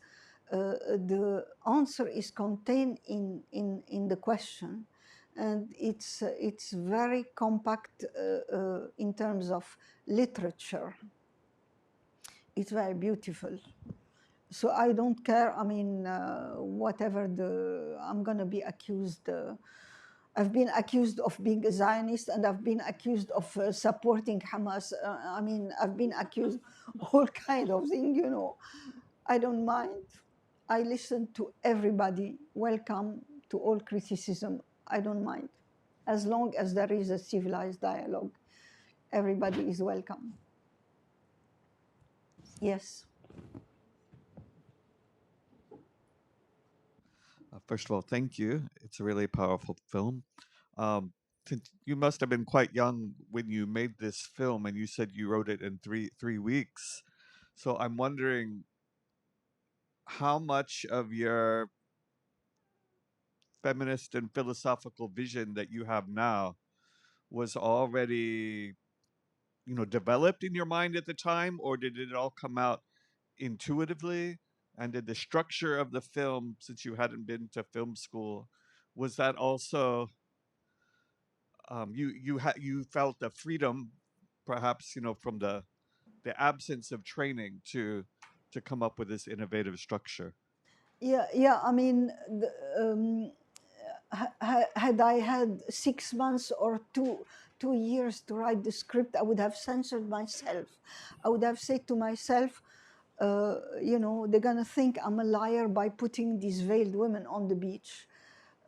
A: The answer is contained in the question, and it's very compact in terms of literature. It's very beautiful. So I don't care. I mean, whatever I'm going to be accused. I've been accused of being a Zionist, and I've been accused of supporting Hamas. I mean, I've been accused all kind of things, I don't mind. I listen to everybody. Welcome to all criticism. I don't mind. As long as there is a civilized dialogue, everybody is welcome. Yes.
E: First of all, thank you. It's a really powerful film. You must have been quite young when you made this film, and you said you wrote it in three weeks. So I'm wondering how much of your feminist and philosophical vision that you have now was already, developed in your mind at the time, or did it all come out intuitively? And did the structure of the film, since you hadn't been to film school, was that also you felt the freedom, perhaps from the the absence of training to come up with this innovative structure?
A: Yeah. I mean, had I had 6 months or 2 years to write the script, I would have censored myself. I would have said to myself, they're gonna think I'm a liar by putting these veiled women on the beach.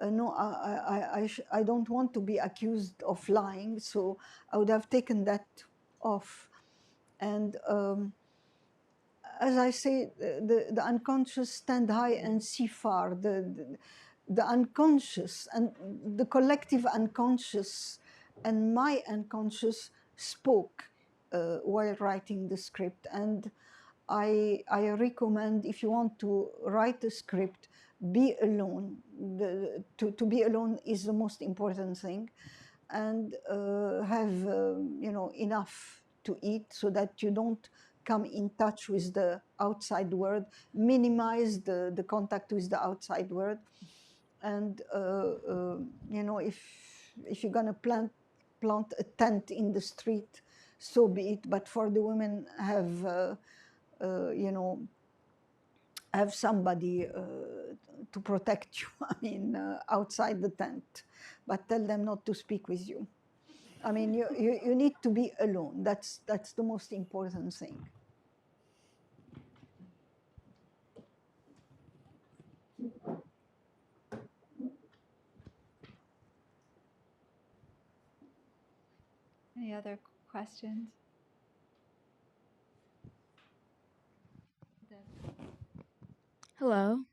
A: No, I don't want to be accused of lying, so I would have taken that off. And as I say, the unconscious stand high and see far. The unconscious and the collective unconscious and my unconscious spoke while writing the script. And I recommend, if you want to write a script, be alone. To be alone is the most important thing, and have enough to eat so that you don't come in touch with the outside world. Minimize the contact with the outside world, and if you're gonna plant a tent in the street, so be it. But for the women, have somebody to protect you. I mean, outside the tent, but tell them not to speak with you. I mean, you need to be alone. That's the most important thing.
B: Any other questions?
F: Hello.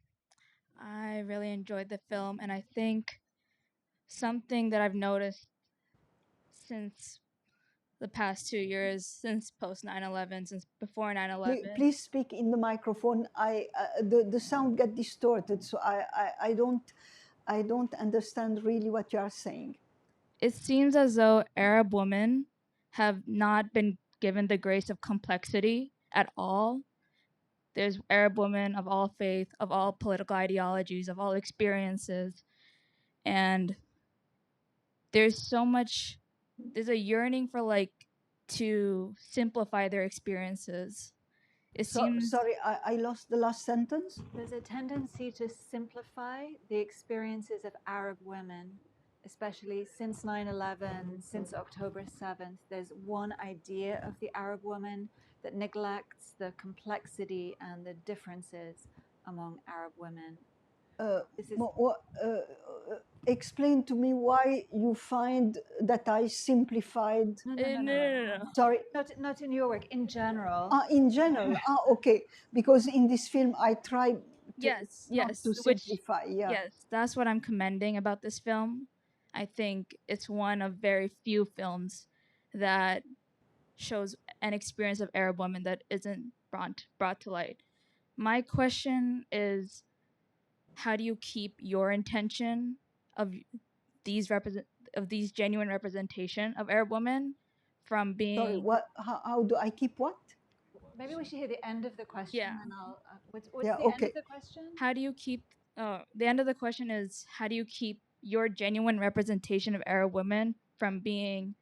F: I really enjoyed the film, and I think something that I've noticed since the past 2 years, since post 9/11, since before 9/11.
A: Please speak in the microphone. The sound get distorted, so I don't understand really what you are saying.
F: It seems as though Arab women have not been given the grace of complexity at all. There's Arab women of all faith, of all political ideologies, of all experiences, and there's a yearning for to simplify their experiences. It seems
A: Sorry, I lost the last sentence.
B: There's a tendency to simplify the experiences of Arab women, especially since 9/11, since October 7th. There's one idea of the Arab woman that neglects the complexity and the differences among Arab women. This is
A: Explain to me why you find that I simplified.
B: no.
A: Sorry.
B: Not in your work, in general.
A: In general. Okay. Because in this film, I tried not to simplify.
F: Yes, that's what I'm commending about this film. I think it's one of very few films that shows an experience of Arab women that isn't brought to light. My question is, how do you keep your intention of these genuine representation of Arab women from being?
A: Sorry, what? How do I keep what?
B: Maybe we should hear the end of the question.
F: Yeah.
B: And I'll. What's the end of the question?
F: How do you keep? The end of the question is, how do you keep your genuine representation of Arab women from being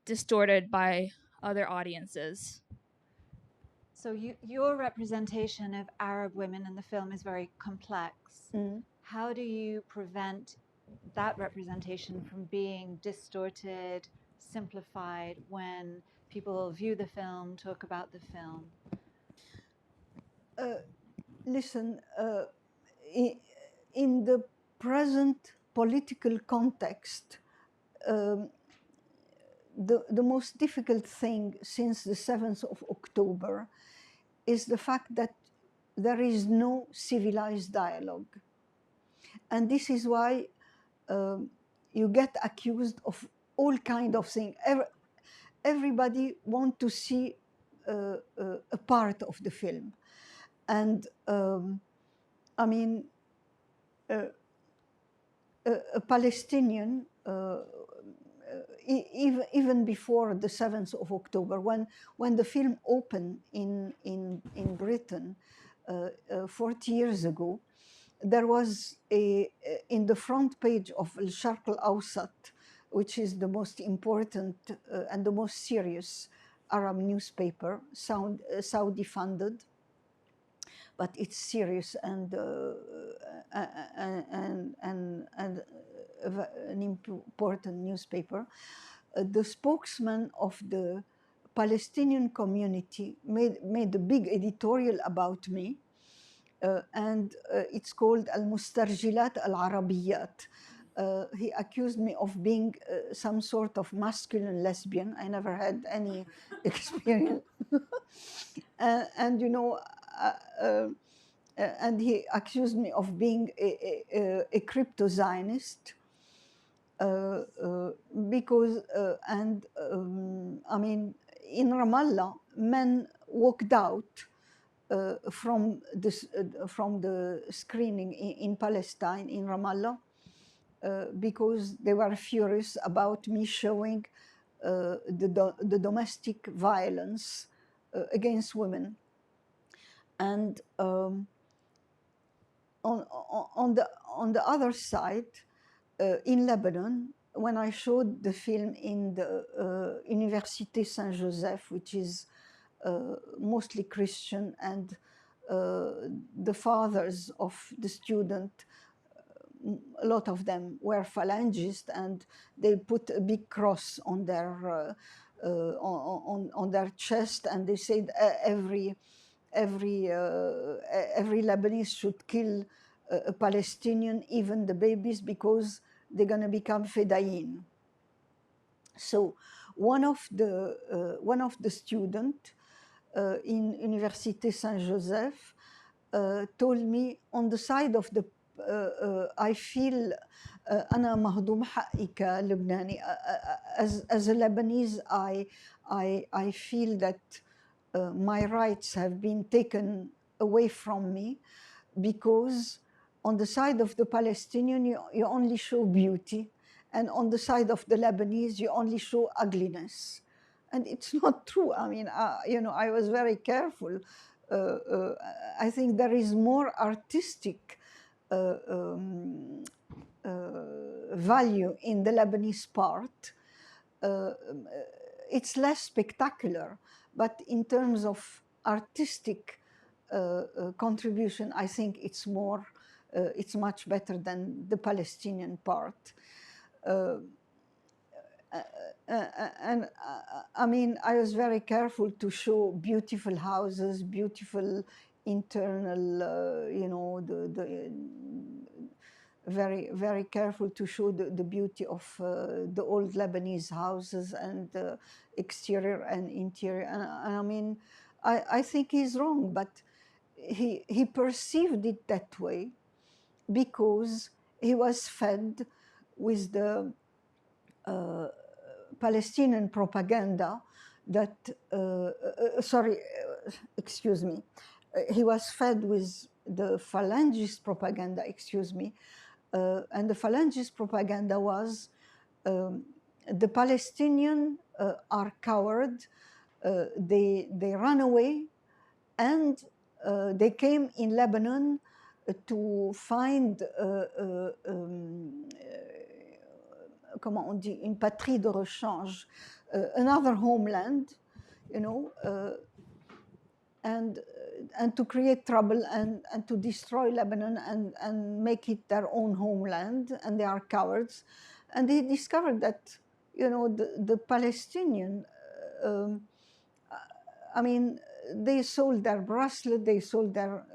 F: distorted by other audiences?
B: So your representation of Arab women in the film is very complex. How do you prevent that representation from being distorted, simplified when people view the film, talk about the film?
A: Listen, in the present political context, the most difficult thing since the 7th of October is the fact that there is no civilized dialogue. And this is why you get accused of all kind of things. Everybody wants to see a part of the film. And I mean, a Palestinian, even before the 7th of October, when the film opened in Britain 40 years ago, there was in the front page of Al-Sharq al-Awsat, which is the most important and the most serious Arab newspaper, Saudi funded, but it's serious and an important newspaper. The spokesman of the Palestinian community made a big editorial about me, and it's called Al-Mustarjilat Al-Arabiyat. He accused me of being some sort of masculine lesbian. I never had any experience. And you know, and he accused me of being a crypto-Zionist. Because, I mean, in Ramallah, men walked out from the screening in Palestine, in Ramallah, because they were furious about me showing the domestic violence against women. And on the other side, in Lebanon, when I showed the film in the Université Saint-Joseph, which is mostly Christian, and the fathers of the student, a lot of them were phalangists, and they put a big cross on their chest, and they said every Lebanese should kill a Palestinian, even the babies, because they're going to become fedayin. So one of the students in Université Saint-Joseph told me, on the side of the I feel أنا مهضوم حقي كلبناني. As a Lebanese, I feel that my rights have been taken away from me, because on the side of the Palestinian, you only show beauty, and on the side of the Lebanese, you only show ugliness. And it's not true. I mean, you know, I was very careful. I think there is more artistic value in the Lebanese part. It's less spectacular, but in terms of artistic contribution, I think it's more, it's much better than the Palestinian part. And I mean, I was very careful to show beautiful houses, beautiful internal, you know, very, very careful to show the beauty of the old Lebanese houses, and the exterior and interior. And I mean, I think he's wrong, but he perceived it that way because he was fed with the Palestinian propaganda that, excuse me, he was fed with the phalangist propaganda, excuse me, and the phalangist propaganda was the Palestinian are coward, they ran away, and they came in Lebanon to find comment on dit, une patrie de rechange, another homeland, you know, and to create trouble and to destroy Lebanon and make it their own homeland, and they are cowards. And they discovered that, you know, the Palestinian, I mean, they sold their bracelet, they sold their,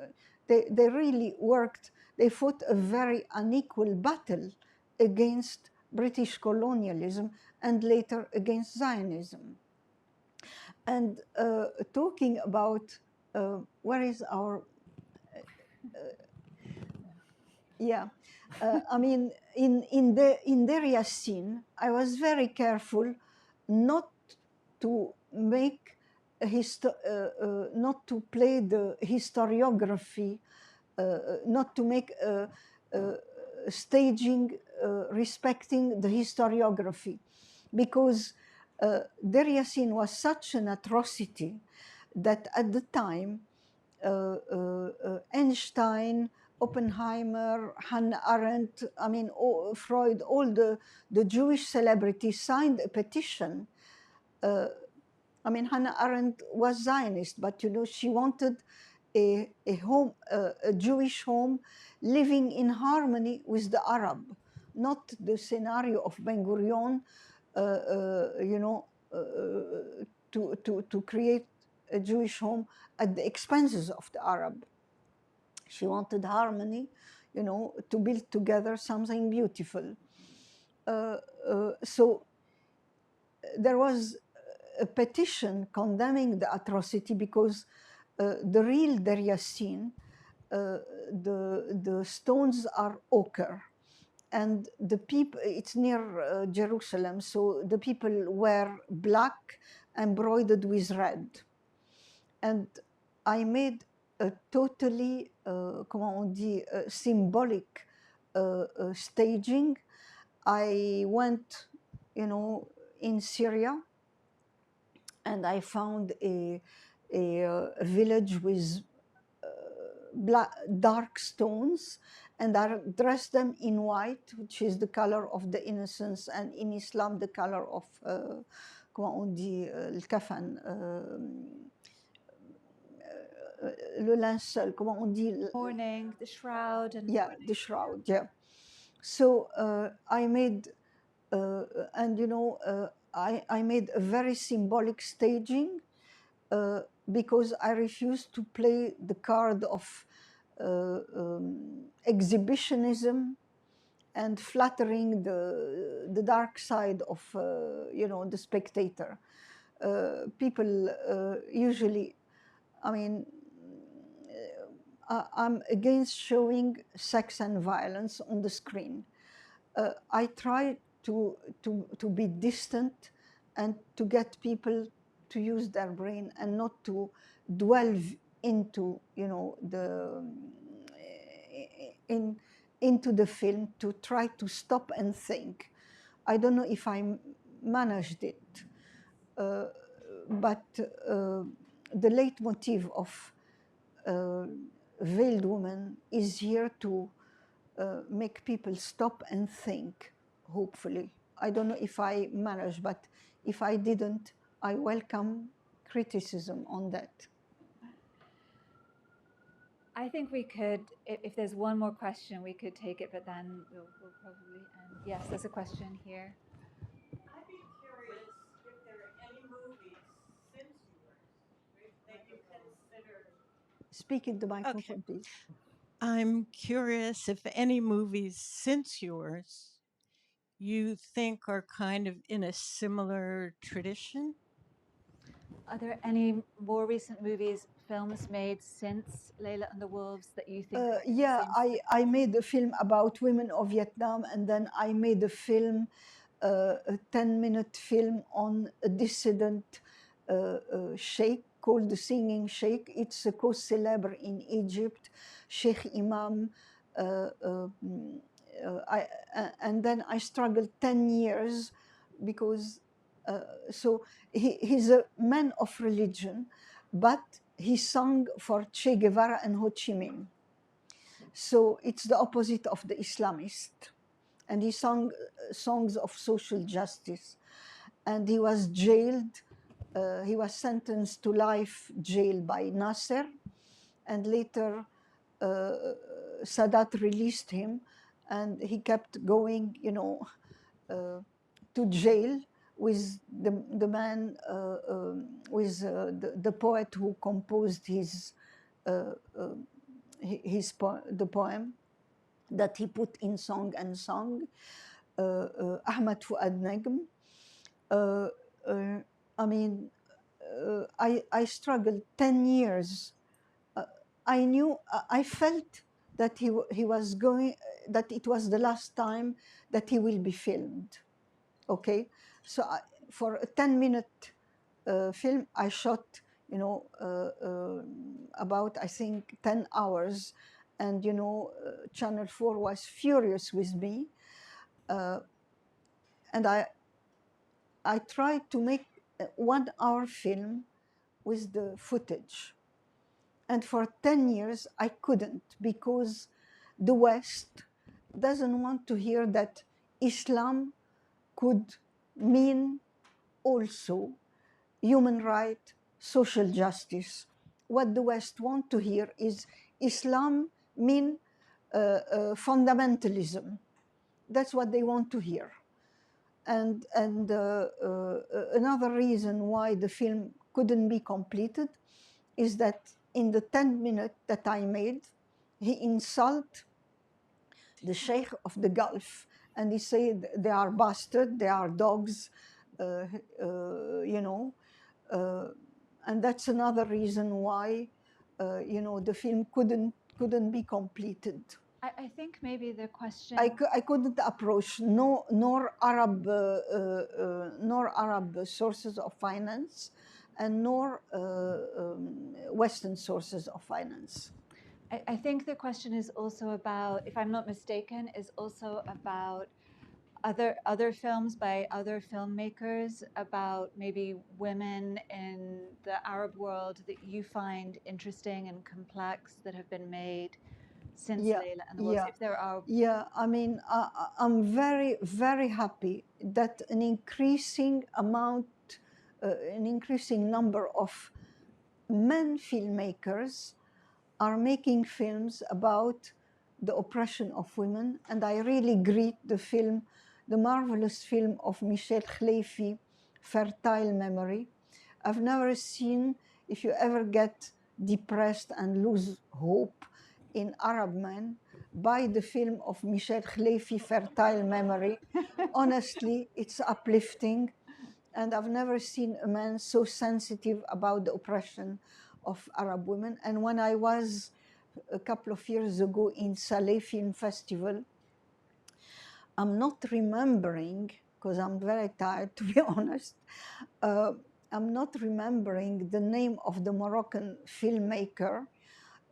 A: they really worked, they fought a very unequal battle against British colonialism and later against Zionism. And talking about where is our, I mean, in Deir Yassin, I was very careful not to make not to play the historiography, not to make staging respecting the historiography, because Deir Yassin was such an atrocity that at the time Einstein, Oppenheimer, Hannah Arendt, I mean, Freud, all the Jewish celebrities signed a petition I mean, Hannah Arendt was Zionist, but she wanted a Jewish home living in harmony with the Arab, not the scenario of Ben Gurion, to create a Jewish home at the expenses of the Arab. She wanted harmony, to build together something beautiful. So there was a petition condemning the atrocity because the real Deir Yassin, the stones are ochre, and the people, it's near Jerusalem, so the people wear black embroidered with red. And I made a totally, comment on dit, symbolic staging. I went, in Syria, and I found a village with dark stones, and I dressed them in white, which is the color of the innocence, and in Islam the color of, comment on dit, le kafan, le linceul, comment on dit?
B: Mourning, the shroud, and
A: yeah,
B: mourning.
A: the shroud, yeah. So I made, and I made a very symbolic staging because I refused to play the card of exhibitionism and flattering the dark side of the spectator. People usually, I mean, I'm against showing sex and violence on the screen. I try to be distant and to get people to use their brain and not to delve into into the film, to try to stop and think. I don't know if I managed it, but the leitmotif of Veiled Woman is here to make people stop and think, hopefully. I don't know if I managed, but if I didn't, I welcome criticism on that.
B: I think we could, if there's one more question, we could take it, but then we'll probably end. Yes, there's a question here.
G: I'd be curious if there are any movies since yours that you consider.
A: Speak in the microphone, please.
G: I'm curious if any movies since yours you think are kind of in a similar tradition.
B: Are there any more recent movies, films made since Leila and the Wolves that you think are in the
A: Yeah,
B: same
A: I made a film about women of Vietnam, and then I made a film, a 10-minute film on a dissident sheikh called the Singing Sheikh. It's a cause célèbre in Egypt, Sheikh Imam. And then I struggled 10 years because, so he's a man of religion, but he sung for Che Guevara and Ho Chi Minh. So it's the opposite of the Islamist. And he sang songs of social justice. And he was jailed. He was sentenced to life jail by Nasser. And later, Sadat released him. And he kept going, to jail with the man, with the poet who composed the poem that he put in song and song, Ahmad Fuad Nagm. I mean, I struggled 10 years. I knew, I felt that he was going, that it was the last time that he will be filmed. Okay, so for a 10-minute film, I shot, about, I think, 10 hours. And, Channel 4 was furious with me. And I tried to make a 1-hour film with the footage. And for 10 years, I couldn't, because the West doesn't want to hear that Islam could mean also human right, social justice. What the West want to hear is Islam mean fundamentalism. That's what they want to hear. And another reason why the film couldn't be completed is that in the 10 minutes that I made, he insult the Sheikh of the Gulf, and he said they are bastard, they are dogs, you know, and that's another reason why, you know, the film couldn't be completed.
B: I think maybe the question.
A: I couldn't approach nor Arab sources of finance, and nor Western sources of finance.
B: I think the question is also about, if I'm not mistaken, is also about other films by other filmmakers about maybe women in the Arab world that you find interesting and complex that have been made since Leila and the Wolves. If there are.
A: Yeah, I mean, I'm very, very happy that an increasing number of men filmmakers are making films about the oppression of women, and I really greet the marvelous film of Michel Khleifi, Fertile Memory. I've never seen, if you ever get depressed and lose hope in Arab men, buy the film of Michel Khleifi, Fertile Memory. Honestly, it's uplifting, and I've never seen a man so sensitive about the oppression of Arab women. And when I was a couple of years ago in Saleh Film Festival, I'm not remembering, because I'm very tired to be honest, I'm not remembering the name of the Moroccan filmmaker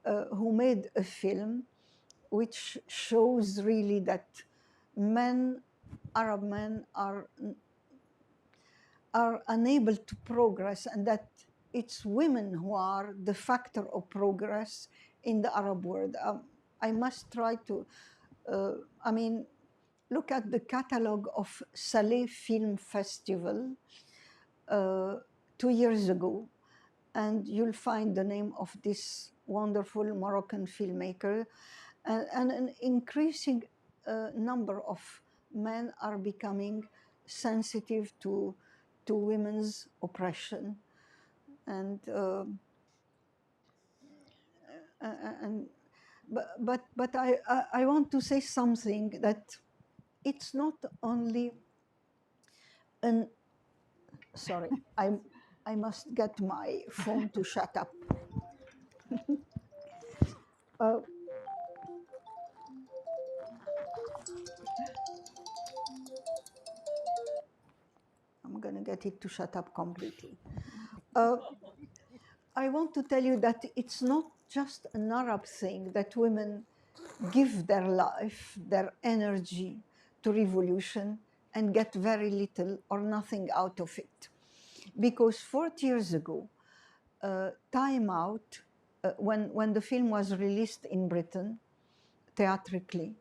A: who made a film which shows really that Arab men are unable to progress, and that it's women who are the factor of progress in the Arab world. I must try to, I mean, look at the catalog of Saleh Film Festival 2 years ago, and you'll find the name of this wonderful Moroccan filmmaker. And an increasing number of men are becoming sensitive to women's oppression. And but I want to say something, that it's not only an, sorry, I must get my phone to shut up. I'm going to get it to shut up completely. I want to tell you that it's not just an Arab thing that women give their life, their energy to revolution and get very little or nothing out of it. Because 40 years ago, Time Out, when the film was released in Britain, theatrically,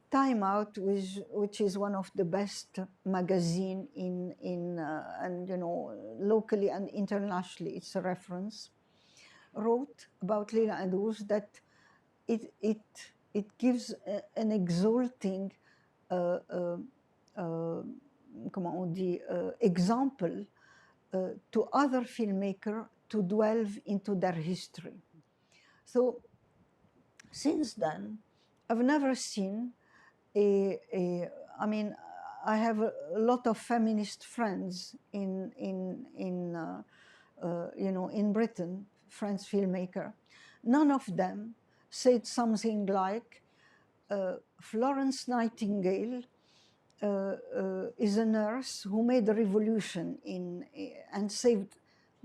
A: Time Out, which is one of the best magazine and you know, locally and internationally, it's a reference, wrote about Leila and the Wolves that it gives an exalting comment on dit, example to other filmmakers to delve into their history. So since then, I've never seen I mean, I have a lot of feminist friends in you know, in Britain, French filmmaker. None of them said something like, Florence Nightingale is a nurse who made a revolution and saved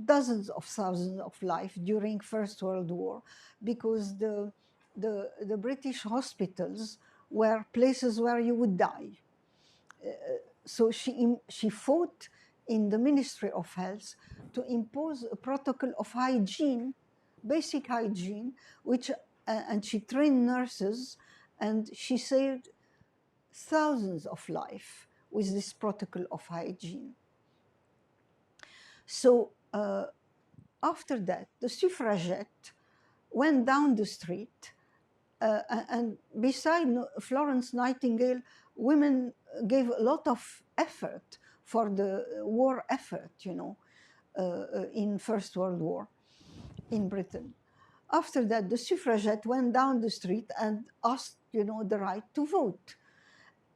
A: dozens of thousands of lives during First World War, because the British hospitals were places where you would die. So she fought in the Ministry of Health to impose a protocol of hygiene, basic hygiene, which and she trained nurses, and she saved thousands of lives with this protocol of hygiene. So After that, the suffragette went down the street, and beside Florence Nightingale, women gave a lot of effort for the war effort, you know, in First World War in Britain. After that, the suffragette went down the street and asked, you know, the right to vote.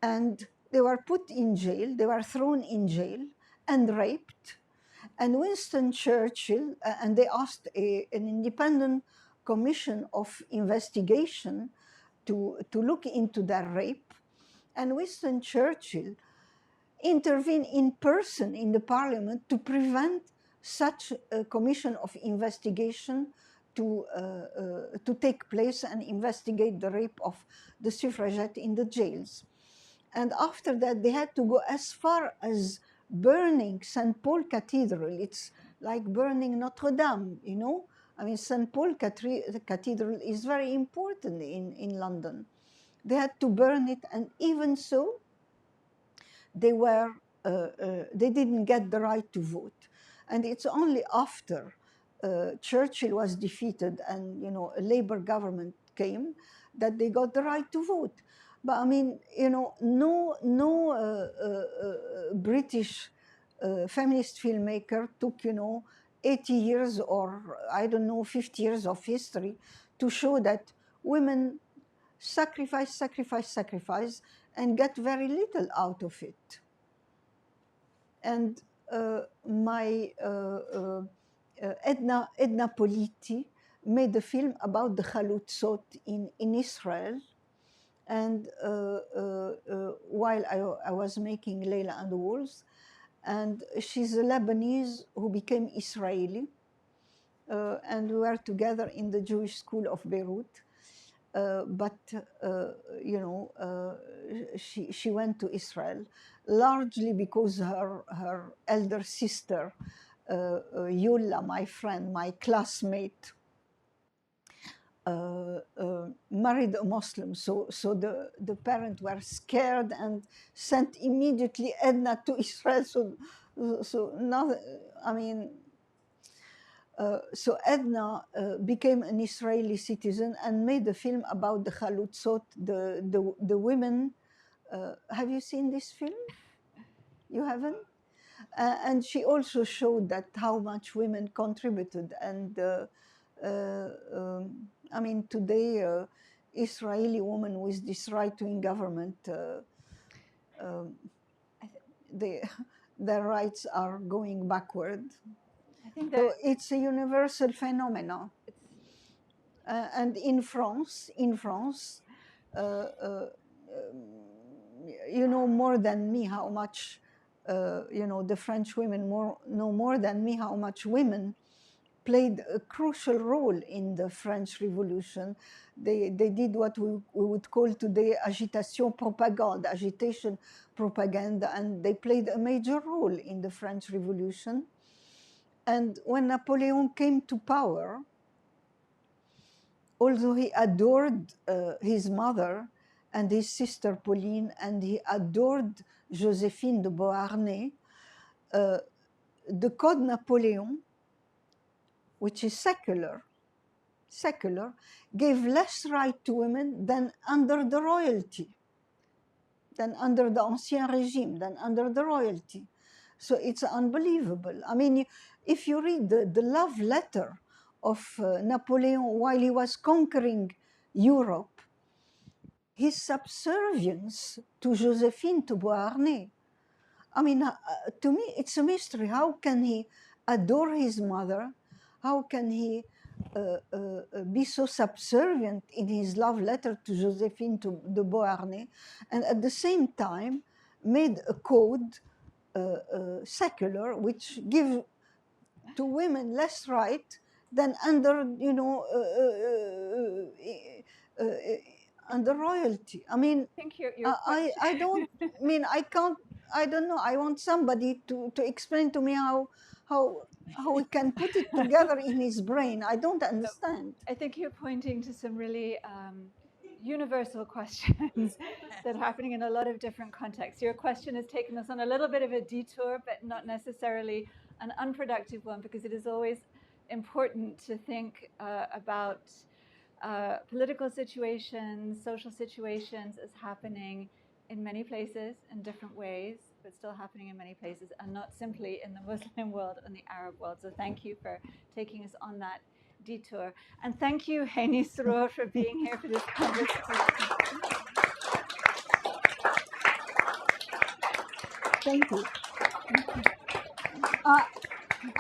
A: And they were put in jail, they were thrown in jail and raped. And Winston Churchill, and they asked an independent commission of investigation to look into their rape. And Winston Churchill intervened in person in the parliament to prevent such a commission of investigation to take place and investigate the rape of the suffragette in the jails. And after that, they had to go as far as burning St. Paul Cathedral. It's like burning Notre Dame, you know? I mean, St. Paul Cathedral is very important in London. They had to burn it, and even so, they didn't get the right to vote. And it's only after Churchill was defeated and, you know, a Labour government came that they got the right to vote. But I mean, you know, no British feminist filmmaker took, you know, 80 years or I don't know, 50 years of history to show that women sacrifice, and get very little out of it. And my Edna Politi made a film about the chalutzot in Israel. And while I was making Leila and the Wolves, and she's a Lebanese who became Israeli. And we were together in the Jewish school of Beirut. But you know, she went to Israel largely because her elder sister, Yulla, my friend, my classmate, married a Muslim. So the parents were scared and sent immediately Edna to Israel. So now, I mean, so Edna became an Israeli citizen and made a film about the chalutzot, the women. Have you seen this film? You haven't? And she also showed that how much women contributed. And I mean, today, Israeli women with this right-wing government, their rights are going backward.
B: I think
A: So
B: that
A: it's a universal phenomenon. And in France, you know more than me how much, you know, the French women know more than me how much women played a crucial role in the French Revolution. They did what we would call today agitation propaganda, and they played a major role in the French Revolution. And when Napoleon came to power, although he adored his mother and his sister Pauline, and he adored Joséphine de Beauharnais, the Code Napoleon, which is secular, gave less right to women than under the royalty, than under the Ancien Régime, than under the royalty. So it's unbelievable. I mean, if you read the love letter of Napoleon while he was conquering Europe, his subservience to Joséphine de Beauharnais, I mean, to me, it's a mystery. How can he adore his mother? How can he be so subservient in his love letter to Joséphine de Beauharnais, and at the same time made a code, secular, which gives to women less right than under, you know, under royalty. I mean, I don't mean I can't. I don't know. I want somebody to explain to me how we can put it together in his brain. I don't understand.
B: I think you're pointing to some really universal questions that are happening in a lot of different contexts. Your question has taken us on a little bit of a detour, but not necessarily an unproductive one, because it is always important to think about political situations, social situations as happening in many places in different ways, but still happening in many places, and not simply in the Muslim world and the Arab world. So thank you for taking us on that detour. And thank you, Heiny Srour, for being here for this conversation.
A: Thank you.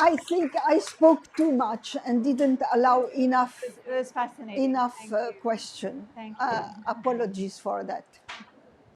A: I think I spoke too much and didn't allow enough
B: It was fascinating.
A: enough
B: Thank you.
A: question.
B: Thank you.
A: Apologies for that.